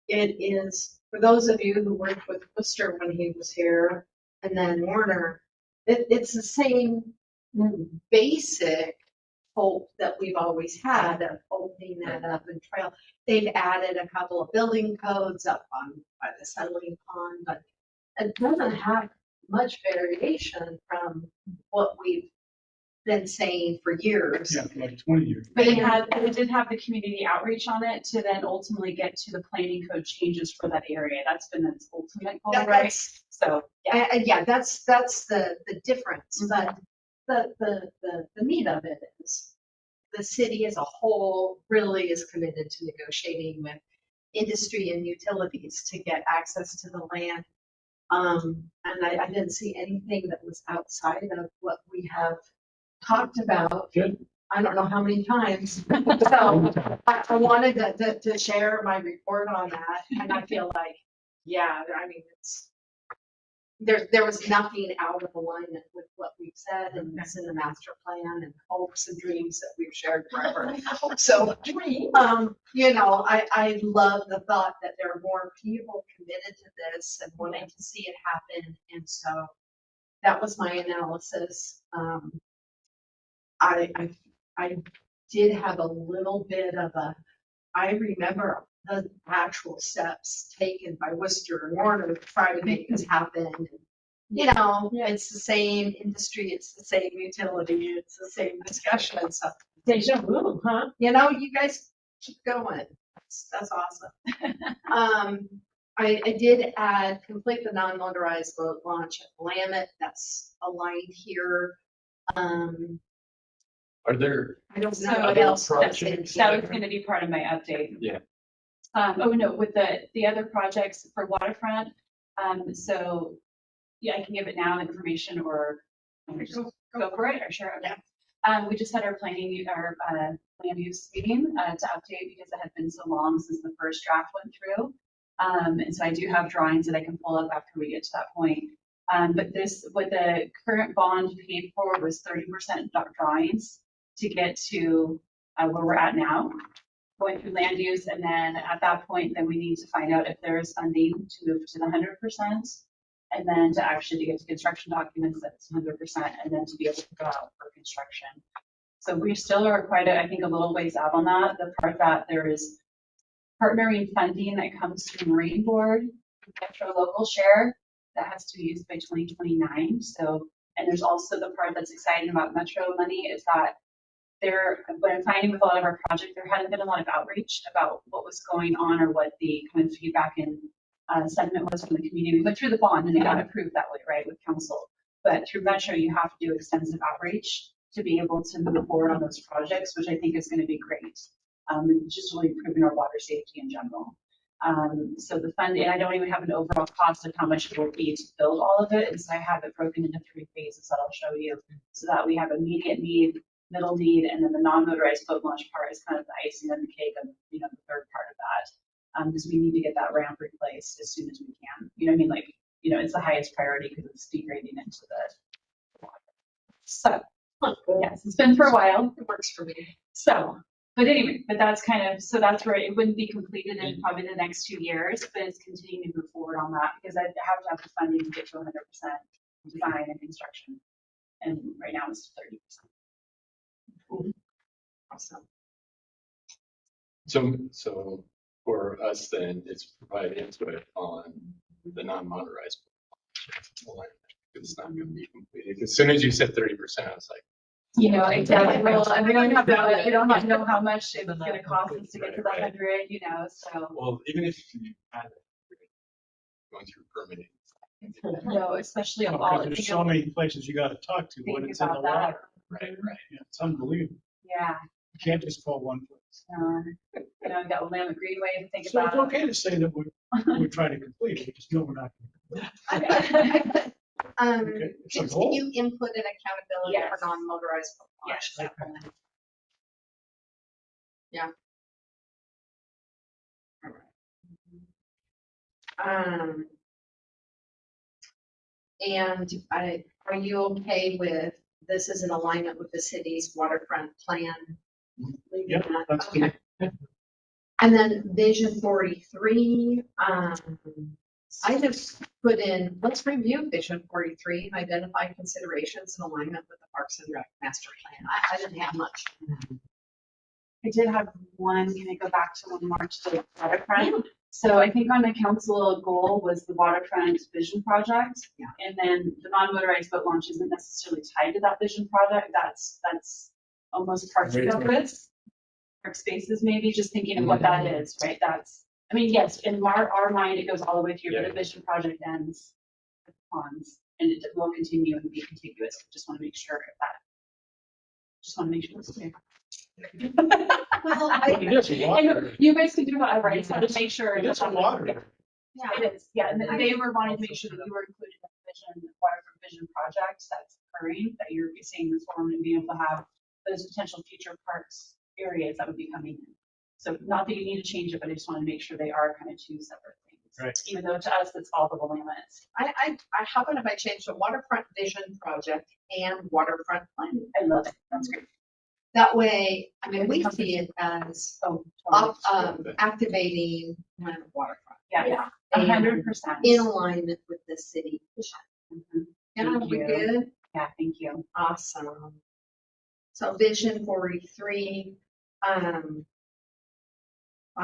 it is, for those of you who worked with Worcester when he was here, and then Warner, it's the same basic hope that we've always had of opening that up and trail. They've added a couple of building codes up by the settling pond, but it doesn't have much variation from what we've been saying for years. Yeah, for like 20 years. But it did have the community outreach on it to then ultimately get to the planning code changes for that area. That's been its ultimate goal, right? That's- So, yeah. Yeah, that's the difference, but the meat of it is the city as a whole really is committed to negotiating with industry and utilities to get access to the land. And I didn't see anything that was outside of what we have talked about. Good. I don't know how many times. So I wanted to share my report on that, and I feel like, yeah, I mean, there was nothing out of alignment with what we've said, and it's in the master plan and hopes and dreams that we've shared forever. So, I love the thought that there are more people committed to this and wanting to see it happen, and so that was my analysis. I did have a little bit of I remember the actual steps taken by Worcester and Warner to try to make this happen. you know, it's the same industry, it's the same utility, it's the same discussion, so, Deja vu, huh? you know, you guys keep going. That's awesome. I did add complete the non-motorized boat launch at Willamette. That's aligned here. Are there, I don't know So what else that's in projects That was here. going to be part of my update. Yeah. Oh, no, with the other projects for waterfront. So, yeah, I can give it now, the information, or go for it, or sure. Okay. We just had our planning, our land use meeting to update because it had been so long since the first draft went through. And so I do have drawings that I can pull up after we get to that point. But this, what the current bond paid for was 30% drawings to get to where we're at now, going through land use. And then at that point, then we need to find out if there is funding to move to the 100%. And then to actually get to construction documents, that's 100%, and then to be able to go out for construction. So we still are quite, I think, a little ways out on that. The part that there is partnering funding that comes through Marine Board, Metro local share, that has to be used by 2029. So, and there's also the part that's exciting about Metro money is that what I'm finding with a lot of our projects, there hadn't been a lot of outreach about what was going on or what the kind of feedback and sentiment was from the community. We went through the bond and it got approved that way, right, with council. But through Metro, you have to do extensive outreach to be able to move forward on those projects, which I think is going to be great. Just really improving our water safety in general. So the fund, and I don't even have an overall cost of how much it will be to build all of it. And so I have it broken into 3 phases that I'll show you so that we have immediate need, middle need, and then the non-motorized boat launch part is kind of the icing on the cake of, you know, the third part of that. Because we need to get that ramp replaced as soon as we can. You know what I mean? Like, you know, it's the highest priority because it's degrading into the water. So, yes, it's been for a while. It works for me. So, but anyway, but that's kind of, so that's where it wouldn't be completed in probably the next 2 years, but it's continuing to move forward on that because I have to have the funding to get to 100% design and construction. And right now it's 30%. Awesome. so for us then, it's provided input on the non-motorized. It's not going to be completed. As soon as you said 30%, I was like, You know, exactly. Well, and we don't know how much it's going to cost us to get to the 100, you know, so. well, even if you had going through permitting. No, especially of all. Because there's so many places you gotta talk to when Think it's in the about that. water. Right. Yeah, it's unbelievable. Yeah, You can't just call one place. you know, we got Willamette Greenway to think So it's about. okay to say that we're trying to complete it, we just know we're not going to complete it. Okay, it's a goal. Continue input and accountability Yes. for non-motorized boat launch. Yes. Yeah. And are you okay with, this is in alignment with the city's waterfront plan? Leaving Yep, that? that's Okay. And then Vision 43, I just put in, let's review Vision 43, identify considerations in alignment with the Parks and Rec master plan. I didn't have much. I did have one, can I go back to one more to the waterfront? So I think on the council goal was the waterfront vision project. Yeah. And then the non-motorized boat launch isn't necessarily tied to that vision project. That's almost part of this. Park spaces, maybe just thinking of what that is, right? That's, I mean, yes, in our mind, it goes all the way through, but the vision project ends with ponds and it will continue and be contiguous. Just want to make sure it's clear. Well, It is water. And you guys can do whatever, I just want to make sure. It is water. yeah. It is, yeah, and they were wanting to make sure that you were included in the vision, waterfront vision project that's occurring, that you're seeing this form and being able to have those potential future parks areas that would be coming in. So not that you need to change it, but I just want to make sure they are kind of 2 separate things. Right. Even though to us, it's all the limits. How about if I change the waterfront vision project and waterfront planning? I love it, that's great. That way, I mean, we see it as activating waterfront. Yeah, And 100%. in alignment with the city vision. Mhm. Yeah, Thank we you. good? Yeah, thank you. Awesome. So Vision 43, I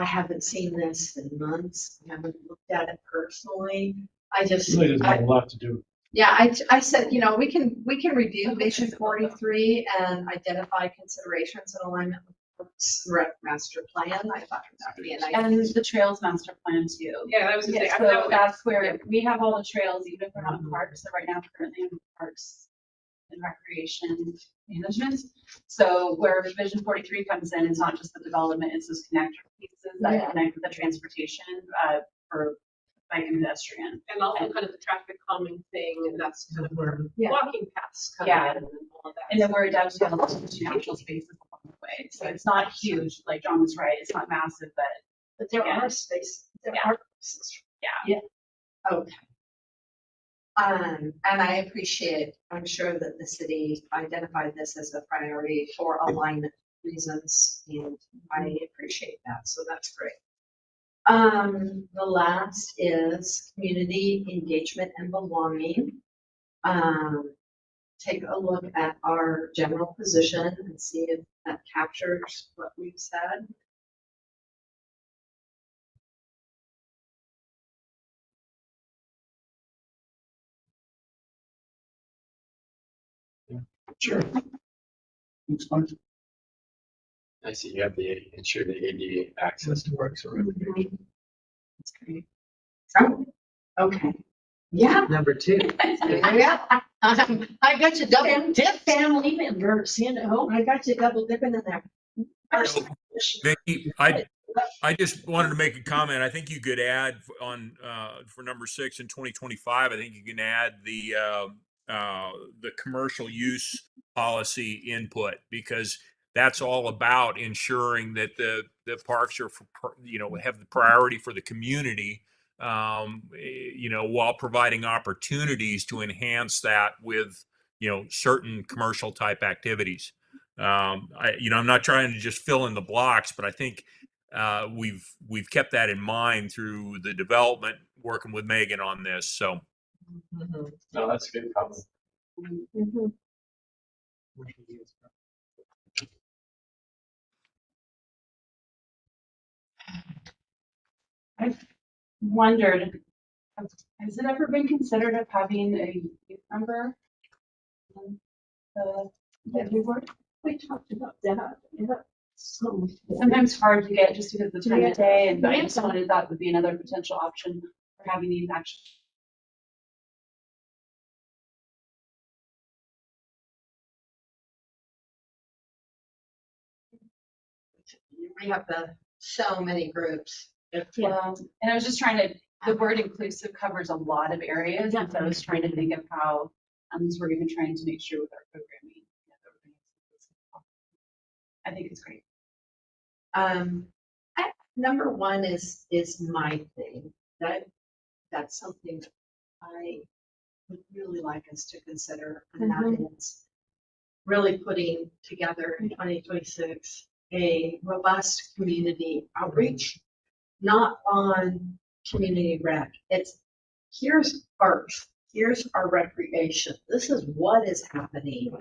haven't seen this in months. I haven't looked at it personally. I just, Really doesn't have a lot to do. Yeah, I said, we can review Vision 43 and identify considerations in alignment with Parks and Rec master plan. I thought that would be a nice. And the Trails Master Plan too. Yeah, I was gonna say, Yeah, I so would- that's where we have all the trails, even if we're not in parks, so right now currently in parks and recreation management. So where Vision 43 comes in, it's not just the development, it's those connector pieces that Yeah. connect with the transportation for bike and pedestrian. And also kind of the traffic calming thing, and that's kind of where Yeah. walking paths come Yeah. in and all of that. And then we're adapting to natural spaces along the way. So it's not huge, like John was right, it's not massive, but there Yeah. are spaces, there Yeah. are places. yeah. Okay. And I appreciate, I'm sure that the city identified this as a priority for alignment reasons, and I appreciate that, so that's great. The last is community engagement and belonging. Take a look at our general position and see if that captures what we've said. Sure. Looks fun. I see you have the ensure the ADA access to parks and recreation. That's great. Oh, okay. Yeah. Number 2. Yeah. I got you double dip. Family members, I got you double dipping in there. Vicky, I just wanted to make a comment. I think you could add on for number 6 in 2025. I think you can add the commercial use policy input, because that's all about ensuring that the parks are have the priority for the community, while providing opportunities to enhance that with certain commercial type activities. I'm not trying to just fill in the blocks, but I think we've kept that in mind through the development, working with Megan on this. So No, that's a good comment. Mhm. Wondered, has it ever been considered of having a youth member? on the advisory board? We talked about that, yeah. So. Sometimes hard to get just because of the time of day, and I just Yeah. wanted that would be another potential option for having these actually. We have so many groups. Yeah, and I was just trying to, the word inclusive covers a lot of areas, and so I was trying to think of how, we're even trying to make sure with our programming. I think it's great. Number 1 is my thing. That's something that I would really like us to consider, and that is really putting together in 2026 a robust community outreach, not on community rec. It's here's parks, here's our recreation. This is what is happening.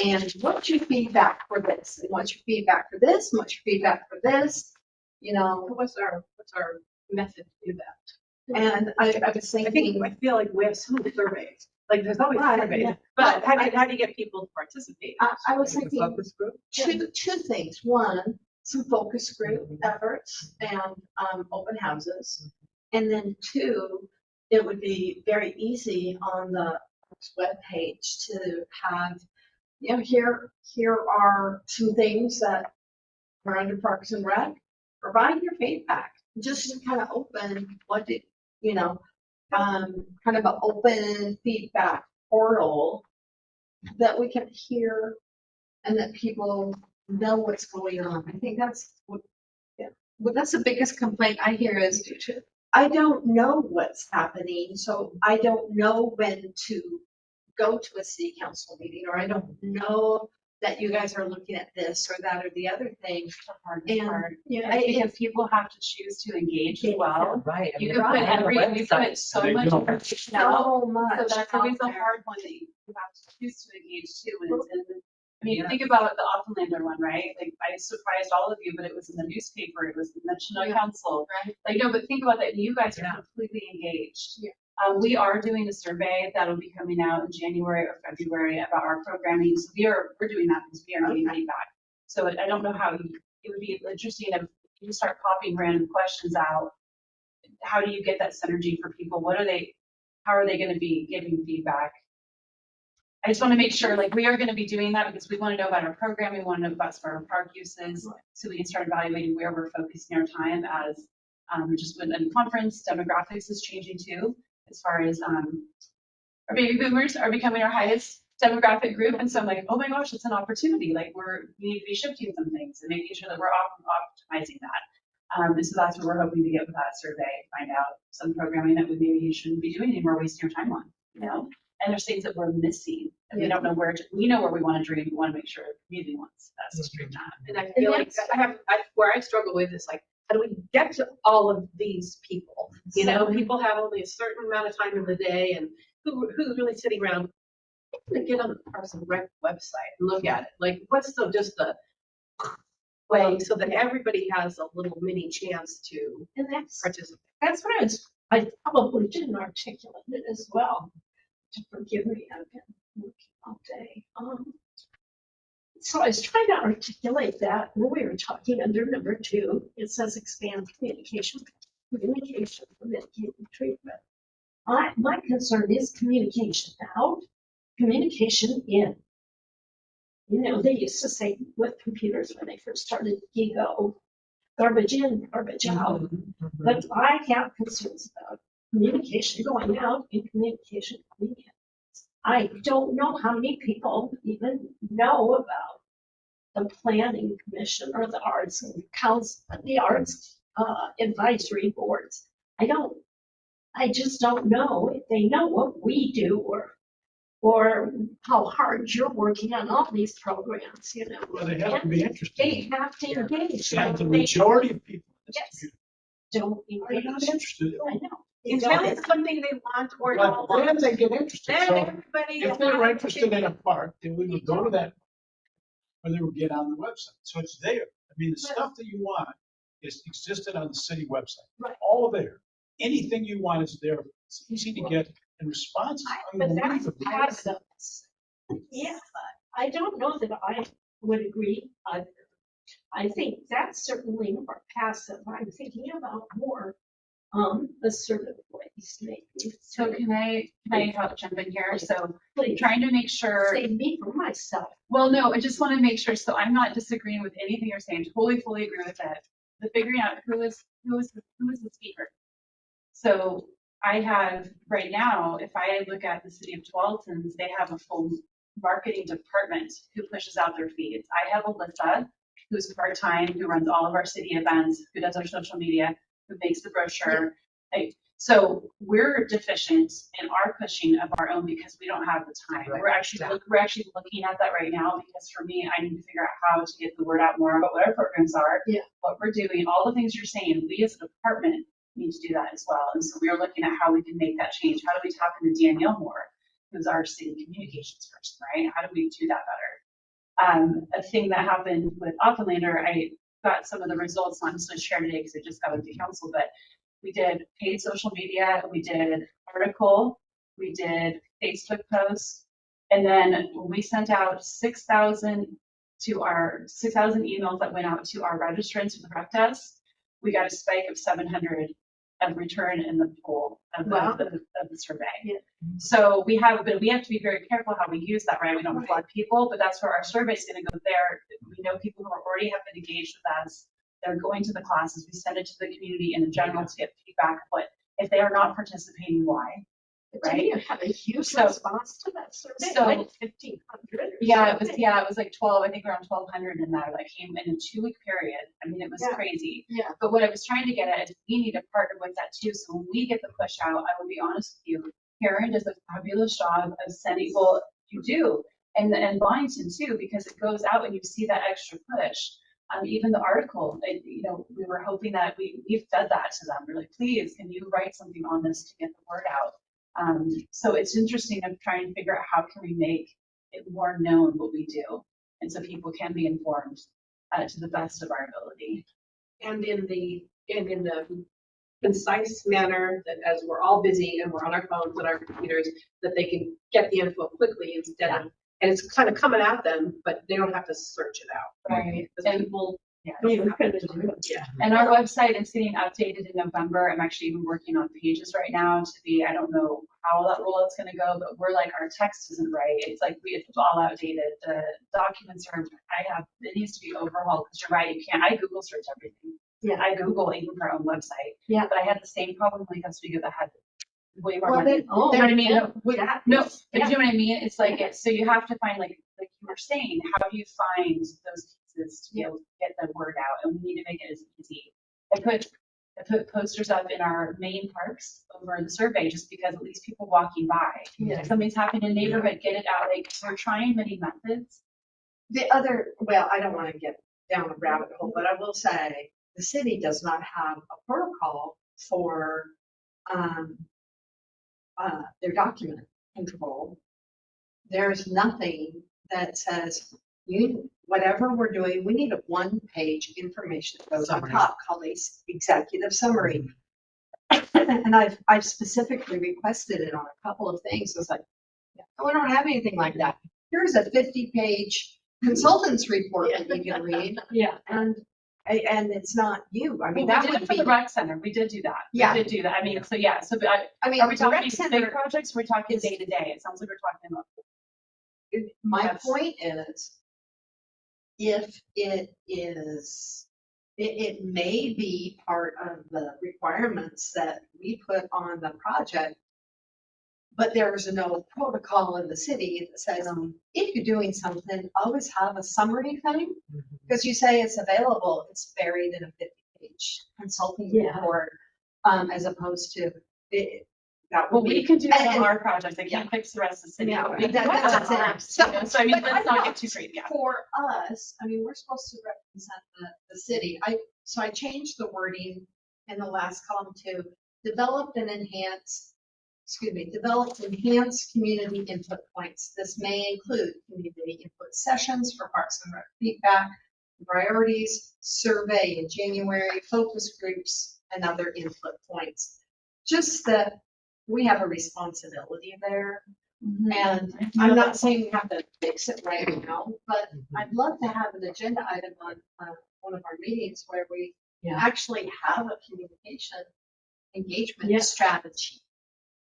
And what's your feedback for this? And what's your feedback for this? And what's your feedback for this? What's our method to do that? And I was thinking, I feel like we have so many surveys, like there's always Right, surveys, yeah. but how do you get people to participate? I was thinking Focus group? two things. One, some focus group efforts and open houses. And then 2, it would be very easy on the webpage to have, here are some things that are under Parks and Rec. Provide your feedback. Just to kind of open what did, kind of an open feedback portal that we can hear and that people know what's going on. I think that's that's the biggest complaint I hear is I don't know what's happening, so I don't know when to go to a city council meeting, or I don't know that you guys are looking at this or that or the other thing. And Because people have to choose to engage as well. Right. I You mean, can put on the you put website, so They much don't. information out. so much. So that's always out a there. hard one that you have to choose to engage too. When it's in, think about the Oppenlander one, right? Like I surprised all of you, but it was in the newspaper. It was mentioned on council. Right. Like, no, but think about that. You guys are completely engaged. Yeah. We are doing a survey that'll be coming out in January or February about our programming. So we're doing that because we are getting feedback. So I don't know how it would be interesting if you start popping random questions out. How do you get that synergy for people? How are they going to be giving feedback? I just want to make sure, like, we are going to be doing that because we want to know about our programming, we want to know about our park uses, so we can start evaluating where we're focusing our time as just when a conference, demographics is changing too, as far as our baby boomers are becoming our highest demographic group. And so I'm like, oh my gosh, it's an opportunity. Like we need to be shifting some things and making sure that we're optimizing that. And so that's what we're hoping to get with that survey, find out some programming that we maybe shouldn't be doing anymore, wasting your time on, you know? And there's things that we're missing and we don't know we know where we want to dream. We want to make sure the community wants us to dream that. And I feel like where I struggle with is like, how do we get to all of these people? You know, people have only a certain amount of time in the day, and who's really sitting around to get on the Parks and Rec website and look at it? Like, what's just the way so that everybody has a little mini chance to And participate? that's what I probably didn't articulate it as well. To forgive me, I've been working all day. So I was trying to articulate that when we were talking under number 2. It says expand communication for mitigating treatment. My concern is communication out, communication in. You know, they used to say with computers when they first started, you go garbage in, garbage out. But I have concerns about communication going out and communication coming in. I don't know how many people even know about the planning commission or the arts and council, the arts advisory boards. I just don't know if they know what we do or how hard you're working on all these programs, you know. Well, they have to be interested. They have to engage. And the majority of people in this Yes. community Don't are not engage. interested. I know. Until it's something they want or don't But then want, they get interested. then So everybody. if they were interested in a park, then we would go to that, or they would get on the website. So it's there. I mean, the stuff that you want is existed on the city website. Right. All there. Anything you want is there. It's easy to get, and responses But that's unbelievably. passive. Yeah, I don't know that I would agree either. I think that's certainly more passive. I'm thinking about more assertive ways, maybe. So can I help jump in here? So Please trying to make sure. save me from myself. Well, no, I just want to make sure. So I'm not disagreeing with anything you're saying. Totally, fully agree with it. The figuring out who is the speaker. So I have right now, if I look at the city of Tualatin, they have a full marketing department who pushes out their feeds. I have Alyssa, who's part-time, who runs all of our city events, who does our social media, who makes the brochure. So we're deficient in our pushing of our own because we don't have the time. Right, We're actually looking at that right now because for me, I need to figure out how to get the word out more about what our programs are, what we're doing, all the things you're saying. We as a department need to do that as well. And so we are looking at how we can make that change. How do we tap into Danielle more, who's our city communications person, right? How do we do that better? A thing that happened with Oppenlander, I got some of the results, not necessarily shared today because I just got with the council, but we did paid social media, we did article, we did Facebook posts, and then we sent out 6,000 emails that went out to our registrants for the rec desk. We got a spike of 700 of return in the pool of the survey. Yeah. So we have to be very careful how we use that, right? We don't flood people, but that's where our survey is going to go there. We know people who already have been engaged with us. They're going to the classes. We send it to the community in general to get feedback. But if they are not participating, why? Right? You had a huge response to that survey, like 1,500. It was like 12. I think around 1,200 in that came in a 2-week period. I mean, it was crazy. Yeah. But what I was trying to get at is we need to partner with that too. So when we get the push out, I will be honest with you, Karen does a fabulous job of sending. Well, you do, and Byington too, because it goes out and you see that extra push. Even the article, we were hoping that we fed that to them. We're like, please, can you write something on this to get the word out? So it's interesting of trying to figure out how can we make it more known what we do, and so people can be informed to the best of our ability. And in the concise manner that as we're all busy and we're on our phones and our computers, that they can get the info quickly instead of, and it's kind of coming at them, but they don't have to search it out. Right. Because And people, yeah. yeah. And our website is getting updated in November. I'm actually even working on pages right now to be, I don't know how that rollout's gonna go, but we're like, our text isn't right. It's like, it's all outdated. The documents are, it needs to be overhauled, because you're right, you can't, I Google search everything. Yeah. I Google even for our own website. Yeah. But I had the same problem like us because I had way more Well, money. they- You know what I mean? That No, is- but you know what I mean? It's like, so you have to find, like you were saying, how do you find those pieces to be able to get the word out? And we need to make it as easy. I put posters up in our main parks over the survey, just because at least people walking by. Yeah. If something's happening in the neighborhood, get it out. Like, we're trying many methods. The other, well, I don't want to get down a rabbit hole, but I will say the city does not have a protocol for their document control. There's nothing that says, whatever we're doing, we need a one-page information that goes on Summary. top called a executive summary. And I've specifically requested it on a couple of things. It's like, oh, we don't have anything like that. Here's a 50-page consultant's report that you can read, Yeah. and it's not you. I mean, Well, that we did would it for be, the rec center. We did do that. Yeah. We did do that. I mean, so yeah, so but I mean, are we the rec talking big center, projects? We're talking is- day to day. It sounds like we're talking about. my Yes. point is, if it is, it may be part of the requirements that we put on the project, but there's no protocol in the city that says, if you're doing something, always have a summary thing. Because you say it's available, it's buried in a 50-page consulting Yeah. report, as opposed to, that Well, would we be. can do that and- on our project. I can't fix the rest of the city. No, but we can that- do that's that. it. So- You know, So I mean, but let's I not thought get too crazy. Yeah. For us, I mean, we're supposed to represent the city. So I changed the wording in the last column to developed enhanced community input points. This may include community input sessions for Parks and Rec feedback, priorities, survey in January, focus groups, and other input points. Just that we have a responsibility there. And I'm not saying we have to fix it right now, but I'd love to have an agenda item on one of our meetings where we Yeah. actually have a communication engagement Yeah. strategy.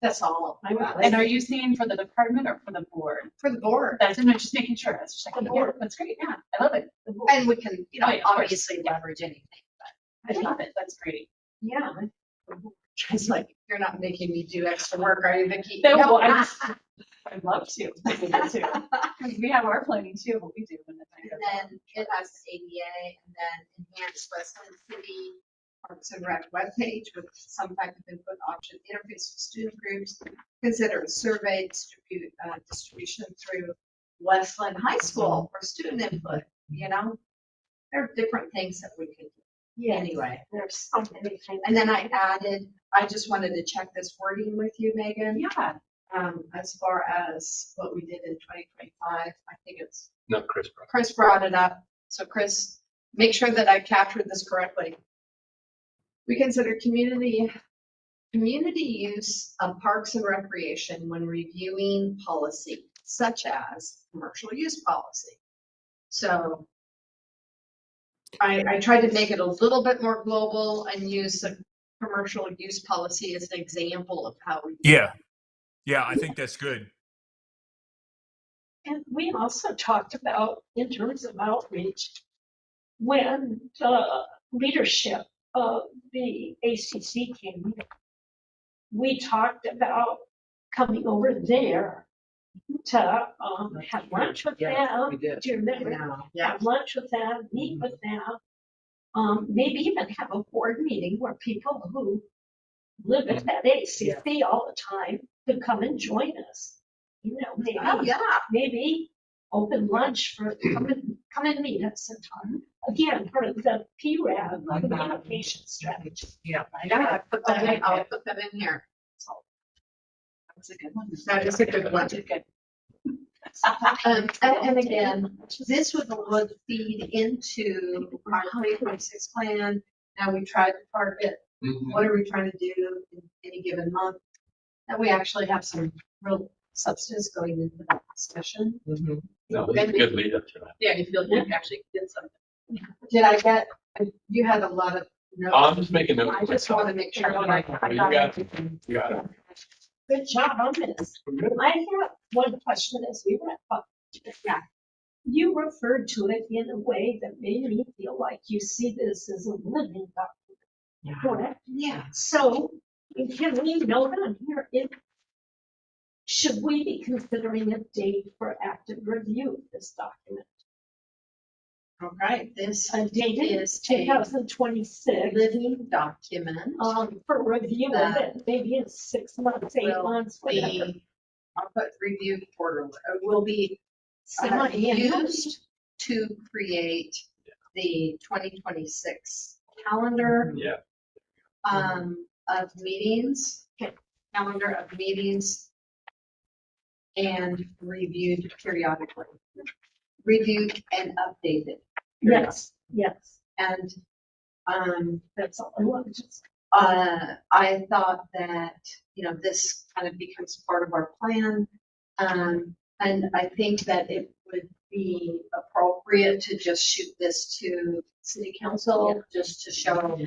That's all. I would like And are you saying for the department or for the board? For the board. That's, I'm just making sure. That's just checking. The board. That's great. Yeah, I love it. And we can, Oh, yeah, of course. obviously leverage anything. I love it. That's great. Yeah. It's like, you're not making me do extra work, are you, Vicki? No, No. well, I'd love to. We do too. 'Cause we have our planning too, but we do when the time And goes on. then it has the ADA and then enhanced Westland City Parks and Rec webpage with some type of input option, interface with student groups. Consider a survey distribution through Westland High School for student input, you know? There are different things that we could do. Yeah. Anyway, There's so many things. and then I just wanted to check this wording with you, Megan. Yeah. As far as what we did in 2025, I think it's No, Chris. Chris brought it up. So Chris, make sure that I captured this correctly. We consider community use of parks and recreation when reviewing policy, such as commercial use policy. So I tried to make it a little bit more global and use the commercial use policy as an example of how we. Yeah. Yeah, I think that's good. And we also talked about, in terms of outreach, when the leadership of the ACC came here, we talked about coming over there to have lunch with Yes, them. we did. Do you remember? Yeah. Have lunch with them, meet with them. Maybe even have a board meeting where people who live at that ACC all the time could come and join us. You know, maybe, Oh, yeah. maybe open lunch for, come and meet us and talk. Again, part of the PRAB, communication strategy. Yeah. Yeah, I'll put that in here. That's a good one. That is a good one. That's a good. And again, this would feed into our 2026 plan. Now we tried to target Mhm. What are we trying to do in any given month? That we actually have some real substance going into that discussion. Mhm. No, it's a good lead up to that. Yeah, you feel like you actually did something. Did I get, you had a lot of notes. I'm just making notes. I just want to make sure. that I You got got it. everything. You got it. Good job on this. I have one question as we wrap up. Yeah. You referred to it in a way that made me feel like you see this as a living document, correct? Yeah. So can we note on here, should we be considering a date for active review of this document? All right, this A date is is a 2026. living document. For review of it, maybe in 6 months, 8 Will months, whatever. be, I'll put review quarterly, will be Semi-annual. used to create the 2026 calendar Yeah. of meetings, calendar of meetings, and reviewed periodically. Reviewed and updated. Yes, yes, And that's all I wanted to say. I thought that, this kind of becomes part of our plan. And I think that it would be appropriate to just shoot this to city council, just to show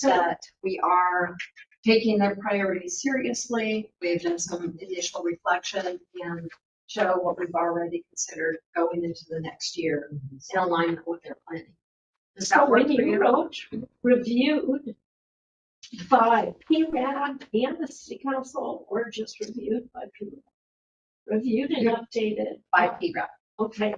that we are taking their priorities seriously. We've done some initial reflection and show what we've already considered going into the next year in alignment with their planning. Does that So work when for you you? wrote reviewed by PRAD and the city council, or just reviewed by PRAD? Reviewed and updated. By PRAD. Okay,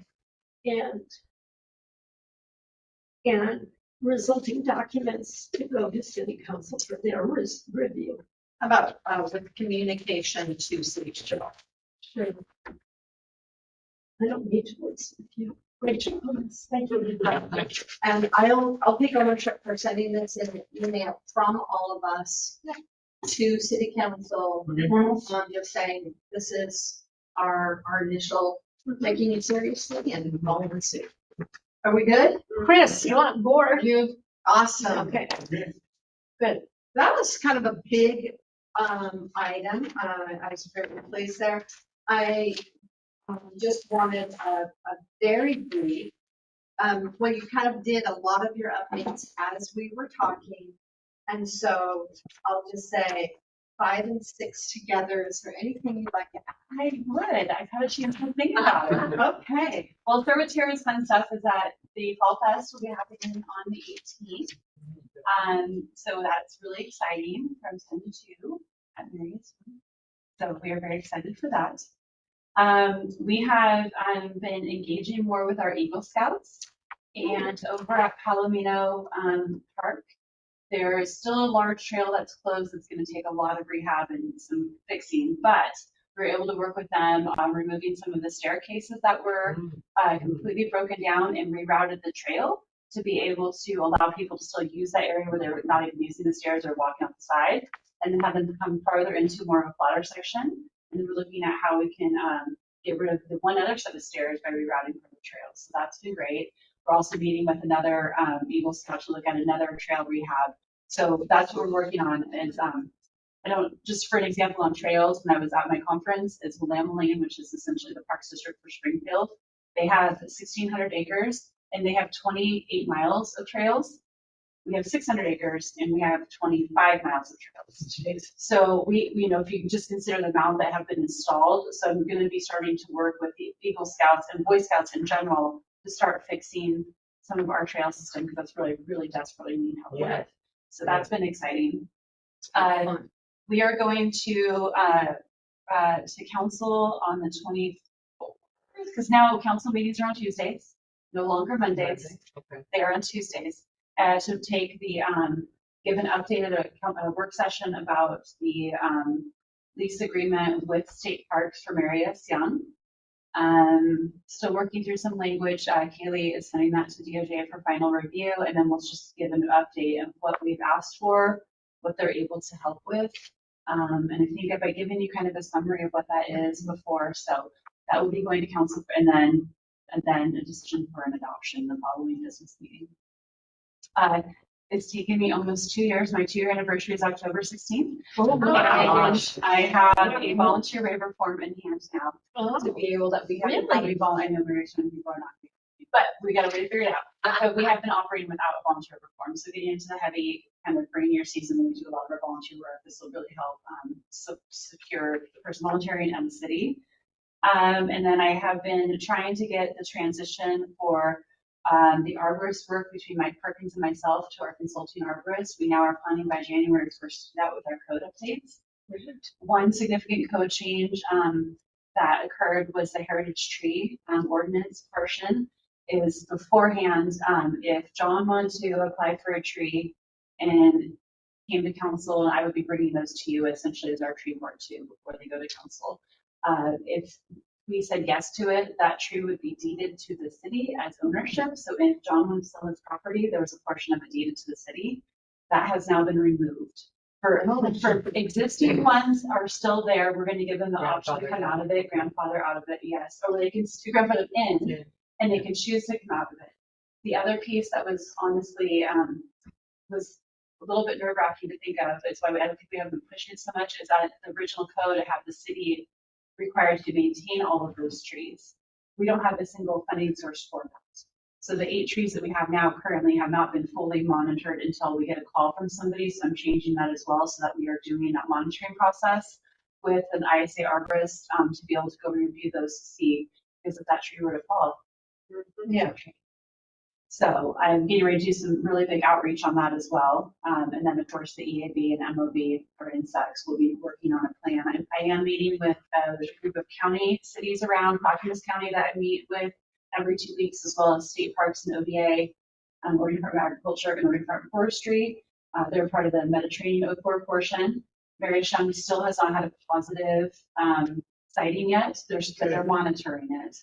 and resulting documents to go to city council for their review. How about with communication to city council? Sure. I don't need to listen to you. Great job on this. Thank you. And I'll take ownership for sending this in an email from all of us to city council. Just saying, this is our initial taking it seriously and following suit. Are we good? Chris, you on board? You, awesome. Okay. Good. That was kind of a big item. I was very pleased there. I just wanted a very brief, when you kind of did a lot of your updates as we were talking. And so I'll just say 5 and 6 together. Is there anything you'd like to add? I would. I've had a chance to think about it. Okay. Well, throw it Terry's fun stuff is that the Fall Fest will be happening on the 18th. So that's really exciting from 10 to 2 at Mary's. So we are very excited for that. We have been engaging more with our Eagle Scouts, and over at Palomino Park, there is still a large trail that's closed that's going to take a lot of rehab and some fixing, but we're able to work with them on removing some of the staircases that were completely broken down and rerouted the trail to be able to allow people to still use that area where they're not even using the stairs or walking up the side, and then have them come farther into more of a flatter section. And we're looking at how we can get rid of the one other set of stairs by rerouting for the trails. So that's been great. We're also meeting with another Eagle Scout to look at another trail rehab. So that's what we're working on. Is I don't, just for an example on trails, when I was at my conference, is Willamette Lane, which is essentially the Parks District for Springfield. They have 1,600 acres and they have 28 miles of trails. We have 600 acres and we have 25 miles of trails. So we, if you just consider the amount that have been installed, so I'm going to be starting to work with the Eagle Scouts and Boy Scouts in general to start fixing some of our trail system, because that's really desperately need help with. So that's been exciting. We are going to council on the 24th, because now council meetings are on Tuesdays, no longer Mondays. Okay. They are on Tuesdays. To take the, give an update at a work session about the lease agreement with State Parks for Marius Young. Still working through some language. Kaylee is sending that to DOJ for final review, and then we'll just give an update of what we've asked for, what they're able to help with. And I think if I've given you kind of a summary of what that is before, so that will be going to council, and then a decision for an adoption the following business meeting. It's taken me almost 2 years. My 2-year anniversary is October 16th. Oh, And gosh. I have a volunteer waiver form in hand now to Oh, be able that we have Really? probably I know very soon people are not, but we got a way to figure it out. But we have been operating without a volunteer waiver form. So getting into the heavy kind of bring your season, when we do a lot of our volunteer work, this will really help secure the person volunteering and the city. And then I have been trying to get the transition for the arborist work between Mike Perkins and myself to our consulting arborist. We now are planning by January 1st to do that with our code updates. One significant code change that occurred was the heritage tree ordinance portion. Is beforehand, if John wanted to apply for a tree and came to council, I would be bringing those to you essentially as our tree board too before they go to council. If we said yes to it, that tree would be deeded to the city as ownership. So if John wanted to sell his property, there was a portion of it deeded to the city. That has now been removed. For existing ones are still there. We're going to give them the option to come out of it, grandfather out of it, yes, or they can grandfather in, and they can choose to come out of it. The other piece that was honestly was a little bit nerve wracking to think of. It's why I don't think we have been pushing it so much. Is that the original code have the city required to maintain all of those trees. We don't have a single funding source for that. So the 8 trees that we have now currently have not been fully monitored until we get a call from somebody. So I'm changing that as well so that we are doing that monitoring process with an ISA arborist to be able to go review those to see, because if that tree were to fall. Yeah. So I'm getting ready to do some really big outreach on that as well. And then of course the EAB and MOB for insects will be working on a plan. I am meeting with a group of county cities around Clackamas County that I meet with every 2 weeks, as well as state parks and ODA, Oregon Department of Agriculture and Oregon Department of Forestry. They're part of the Mediterranean oak borer portion. Mariasham still has not had a positive sighting yet. They're monitoring it.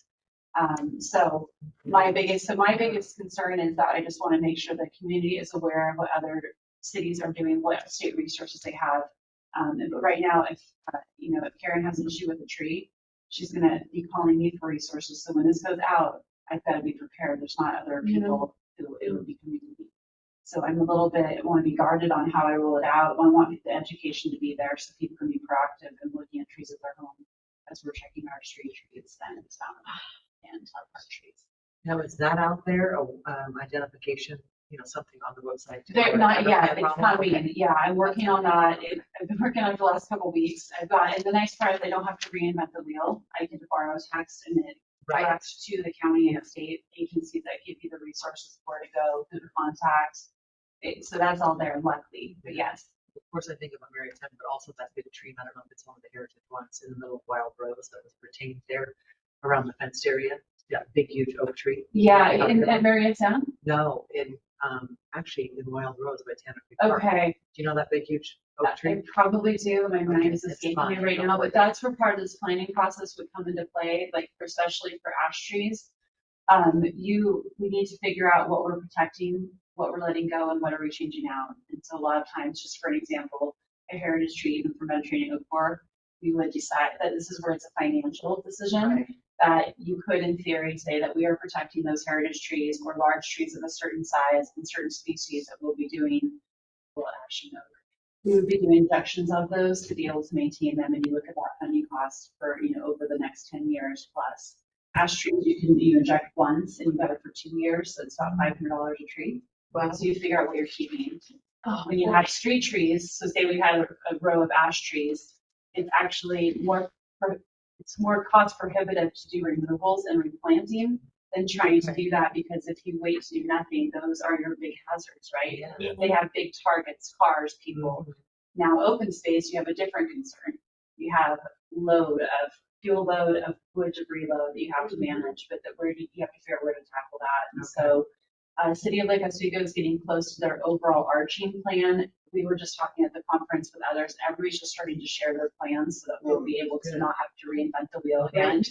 So my biggest concern is that I just want to make sure the community is aware of what other cities are doing, what state resources they have. But right now, if Karen has an issue with a tree, she's going to be calling me for resources. So when this goes out, I've got to be prepared. There's not other people who it would be coming to me. So I'm a little bit want to be guarded on how I roll it out. I want the education to be there so people can be proactive and looking at trees at their home as we're checking our street trees and our park trees. Now, is that out there, identification, something on the website? They're not yet, it's coming, yeah, I'm working on that. I've been working on it for the last couple of weeks. I've got, and the nice part is I don't have to reinvent the wheel. I can borrow text and it directs to the county and state agencies that give you the resources where to go, who to contact. So that's all there, luckily, but yes. Of course, I think of American, but also that big tree, I don't know if it's one of the heritage ones in the middle of Wild Rose that was retained there around the fenced area. Yeah, big, huge oak tree. Yeah, in Marion Sound? No, actually in Wild Rose by Tanner Creek Park. Okay. Do you know that big, huge oak tree? I probably do. My mind is escaping me right now, but that's where part of this planning process would come into play, like especially for ash trees. We need to figure out what we're protecting, what we're letting go, and what are we changing out. And so a lot of times, just for an example, a heritage tree, even for Mediterranean oak borer, we would decide that this is where it's a financial decision, that you could in theory say that we are protecting those heritage trees or large trees of a certain size and certain species that we'll be doing, well, actually no, we would be doing injections of those to be able to maintain them. And you look at that funding cost for, over the next 10 years plus. Ash trees, you inject once and you got it for 2 years, so it's about $500 a tree. Wow. So you figure out what you're keeping. When you have street trees, so say we had a row of ash trees, it's actually more cost prohibitive to do removals and replanting than trying to do that, because if you wait to do nothing, those are your big hazards, right? Yeah. They have big targets, cars, people. Now open space, you have a different concern. You have fuel load of wood debris load that you have to manage, but you have to figure out where to tackle that. And so City of Lake Oswego is getting close to their overall arching plan. We were just talking at the conference with others. Everybody's just starting to share their plans so that we'll be able to not have to reinvent the wheel again.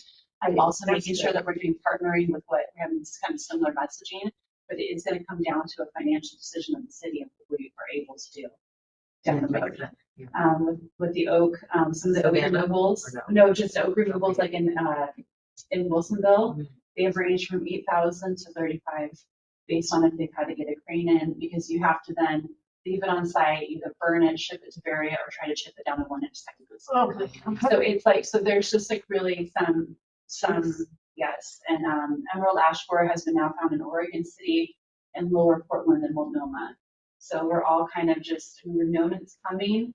I'm also making sure that we're partnering with what we're having this kind of similar messaging, but it is going to come down to a financial decision of the city of what we are able to do down the road. With the oak, some of the oak removals, no, just oak removals like in Wilsonville, they have ranged from $8,000 to $35,000 based on if they've had to get a crane in, because you have to then leave it on site, either burn it, ship it to bury it, or try to chip it down to 1 inch thickness. Oh, my God. So it's like, so there's just like really some, yes. And emerald ash borer has been now found in Oregon City and Lower Portland and Multnomah. So we're all kind of just, we've known it's coming.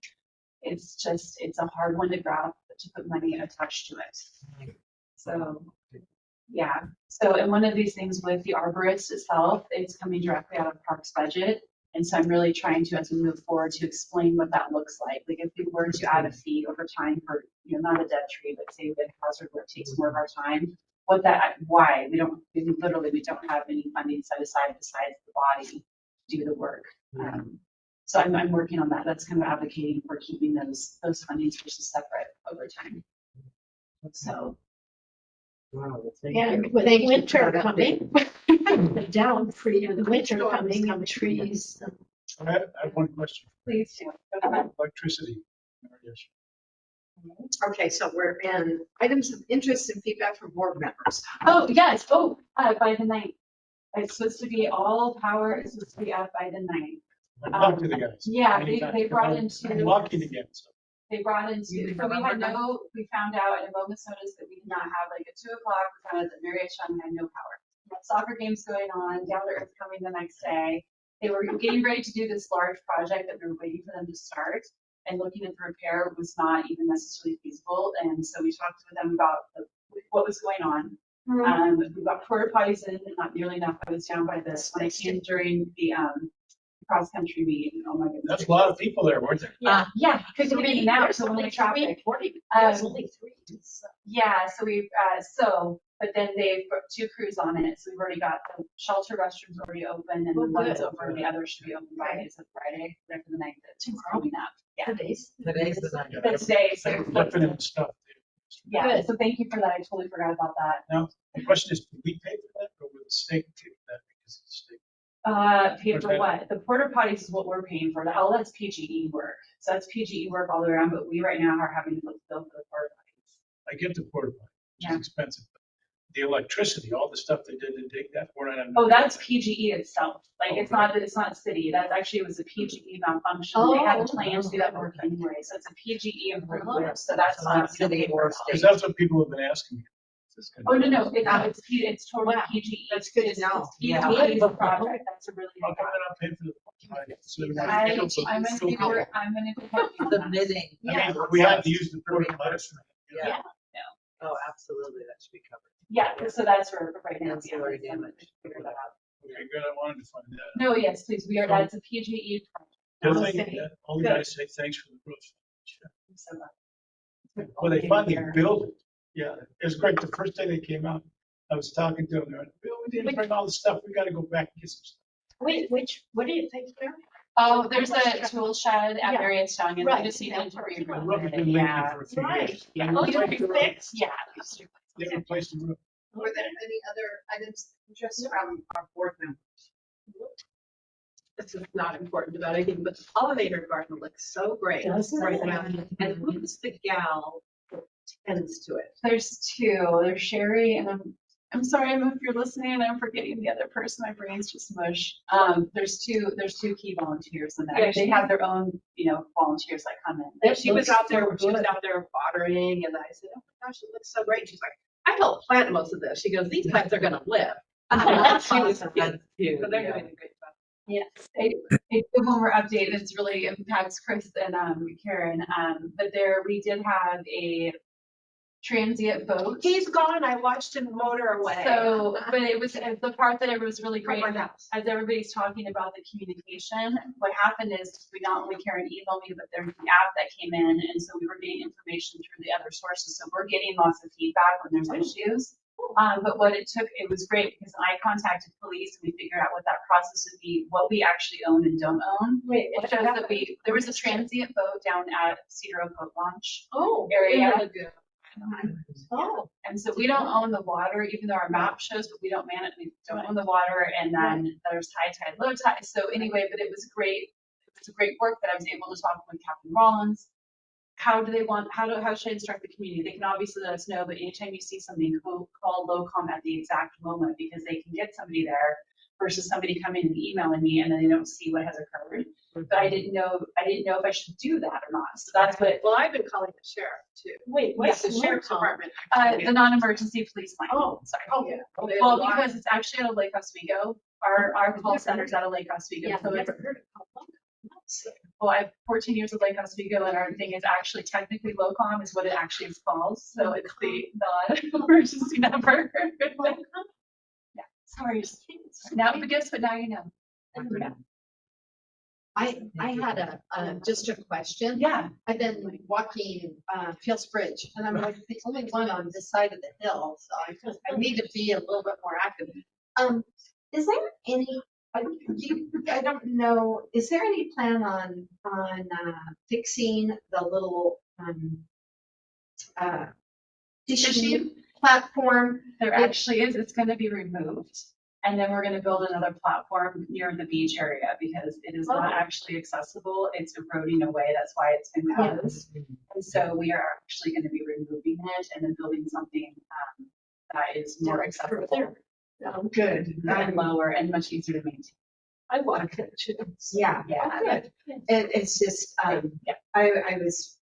It's just, it's a hard one to grab, to put money attached to it. So, yeah. So, and one of these things with the arborist itself, it's coming directly out of Parks budget. And so I'm really trying to, as we move forward, to explain what that looks like. Like if we were to add a fee over time for, not a dead tree, but say with hazard where it takes more of our time, why? We don't have any funding set aside besides the body to do the work. So I'm working on that. That's kind of advocating for keeping those funding sources separate over time. So. Wow, thank And you. with Thank you winter for that coming, down for you, the winter coming and trees. I have one question. Please do. Electricity. Okay, so we're in items of interest and feedback from board members. Oh, yes. Oh, by the 9th. It's supposed to be all power is supposed to be out by the 9th. I talked to the guys. Yeah, Anytime. they brought I'm into. walking again, so. They brought in, so we found out at a bonus notice that we did not have like at 2 o'clock, we found out that Marriott Chung had no power. We had soccer games going on, Down to Earth coming the next day. They were getting ready to do this large project that we were waiting for them to start, and looking at the repair was not even necessarily feasible. And so we talked with them about what was going on. We got porta potties in, not nearly enough. I was down by this when I came during the cross country meet. Oh my goodness. That's a lot of people there, weren't there? Yeah, because we're getting out, so only traffic. There's only 3. So. Yeah, so but then they put 2 crews on it, so we've already got the shelter restrooms already open, and the one's over, the other should be open by, it's a Friday, right for the night that's coming up. Yeah. Today's the night. That's today, so. Definite stuff. Yeah, so thank you for that, I totally forgot about that. Now, the question is, do we pay for that, or will the state pay for that because it's state? Pay for what? The porta potties is what we're paying for. All that's PGE work. So that's PGE work all the way around, but we right now are having to fulfill for the porta potties. I get the porta potty, which Yeah. is expensive. The electricity, all the stuff they did to dig that, we're not. Oh, that's PGE itself. Like it's not city. That's actually, it was a PGE malfunction. They had a plan to do that work anyway. So it's a PGE improvement. So that's not City or state. Because that's what people have been asking me. Oh, no, it's totally Wow. PGE. That's good to know. It's Yeah. PGE's project. That's a really How big come one. they're not paying for the porta potty? So they're not- I'm so- gonna so- be I'm gonna be working on that. Submitting. I mean, we have to use the porta potties. Yeah. Oh, absolutely, that should be covered. Yeah, so that's for right now. Ancillary Yeah, damage. figure that out. Okay, good, I wanted to find that. out. No, yes, please. That's a PGE project. The Not a thing, city. all the Good. guys say thanks for the roof. So, Well, they finally built it. Yeah, it was great. The first day they came out, I was talking to them, they're like, Bill, we didn't bring all the stuff, we gotta go back and get some stuff. Wait, what do you think, Mary? Oh, there's a tool shed at Yeah. Marriott's Chung, and we Right. just need to interview. The roof has been leaking Yeah. for a few Right. years. Yeah. They Oh, you replaced the roof. fixed? Yeah. They replaced the roof. Were there any other items of interest from our board members? This is not important about anything, but the pollinator garden looks so great Doesn't right it? now. And who's the gal that tends to it? There's 2. There's Sherry, and I'm sorry if you're listening and I'm forgetting the other person. My brain's just mush. There's two key volunteers in there. Yeah, They have their own, volunteers that come in. And she was out there, so she was good. out there watering, and I said, oh my gosh, it looks so great. She's like, I helped plant most of this. She goes, these plants are gonna live. She was Awesome. cute. That's cute, So they're yeah. doing a great job. Yes, a good one we're updated. It's really impacts Chris and Karen. But we did have a transient boat. He's gone. I watched him motor away. So, but it was the part that it was really From great. my house. As everybody's talking about the communication, what happened is we not only Karen emailed me, but there's the app that came in, and so we were getting information through the other sources. So we're getting lots of feedback when there's issues. But what it was great because I contacted police and we figured out what that process would be, what we actually own and don't own. Wait, It shows that there was a transient boat down at Cedar Oak Boat Launch Oh, area. Good. oh, And so we don't own the water, even though our map shows, but we don't manage, we don't own the water. And then there's high tide, low tide. So anyway, but it was great. It was a great work that I was able to talk with Captain Rollins. How should I instruct the community? They can obviously let us know, but anytime you see something, call LOCOM at the exact moment because they can get somebody there. versus somebody coming and emailing me and then they don't see what has occurred. But I didn't know if I should do that or not. So that's what, Well, I've been calling the sheriff too. Wait, What's what's the sheriff's department? the non-emergency police line. Oh, Sorry. oh, yeah. Well, because it's actually out of Lake Oswego. Our call center's out of Lake Oswego. Yeah, So I've it's, never heard of it. well, I have 14 years of Lake Oswego, and our thing is actually technically LOCOM is what it actually is called. So it's the non-emergency number. Yeah, sorry. Now, but guess what? Now you know. Yeah. I had just a question. Yeah. I've been walking Fields Bridge, and I'm like the only one on this side of the hill, so I need to be a little bit more active. Is there any, I don't know, is there any plan on fixing the little fishing platform? There actually is. It's going to be removed. And then we're going to build another platform near the beach area because it is not actually accessible. It's eroding away. That's why it's been closed. And so we are actually going to be removing it and then building something that is more accessible Oh, good. and lower and much easier to maintain. I like it too. Yeah. Yeah. Good. It's just, I was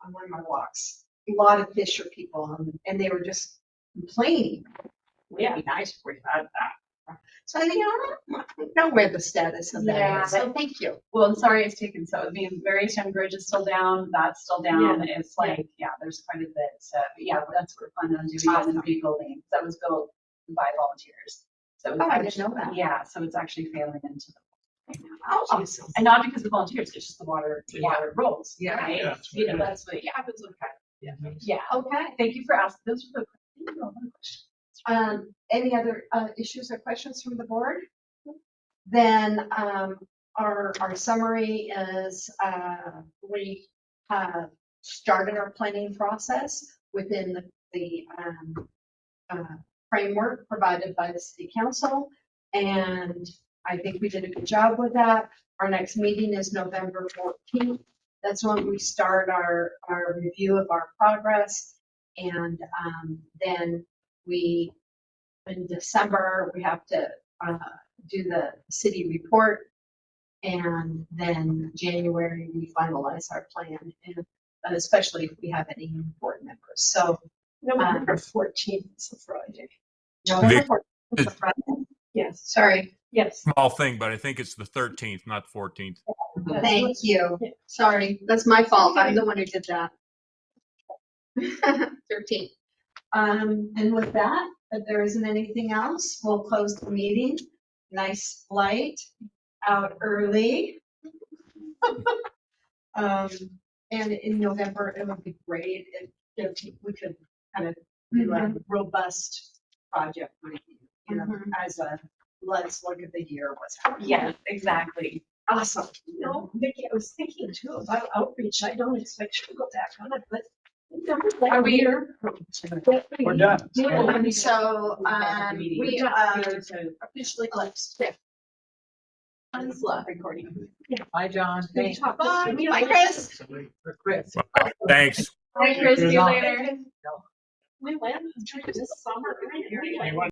on one of my walks, a lot of fisher people, and they were just complaining. It'd be nice if we had that. So I think, I don't know where the status of that Yeah. is. So thank you. Well, I'm sorry it's taken so. I mean, Various Young Bridge is still down. That's still down. It's like, there's quite a bit. But yeah, that's what we're planning on doing and rebuilding. That was built by volunteers. So it's I didn't know that. Yeah, so it's actually failing into the Oh, awesome. and not because of volunteers, it's just the water rolls. Yeah. Right? Yeah. You know, that's what happens. Yeah. Yeah. Okay. Thank you for asking. Those are the questions. Any other issues or questions from the board? Then our summary is we have started our planning process within the framework provided by the city council. And I think we did a good job with that. Our next meeting is November 14th. That's when we start our review of our progress. And then in December, we have to do the city report. And then January, we finalize our plan, and especially if we have any board members. So November 14th is a Friday. November 14th is a Friday. Yes. Sorry. Yes. Small thing, but I think it's the 13th, not the 14th. Thank you. Sorry, that's my fault. I'm the one who did that. 13th. And with that, if there isn't anything else, we'll close the meeting. Nice flight out early. And in November, it would be great if we could kind of do a robust project, you know, as a let's look at the year, what's happening. Yeah, exactly. Awesome. You know, Vicki, I was thinking too about outreach. I don't expect you to go back on it, but. Are we here? We're done. And so, we are Officially closed. recording. Bye, John. Thanks. bye. Bye, Chris. For Chris. Thanks. Bye, Chris. See you later. We went this summer.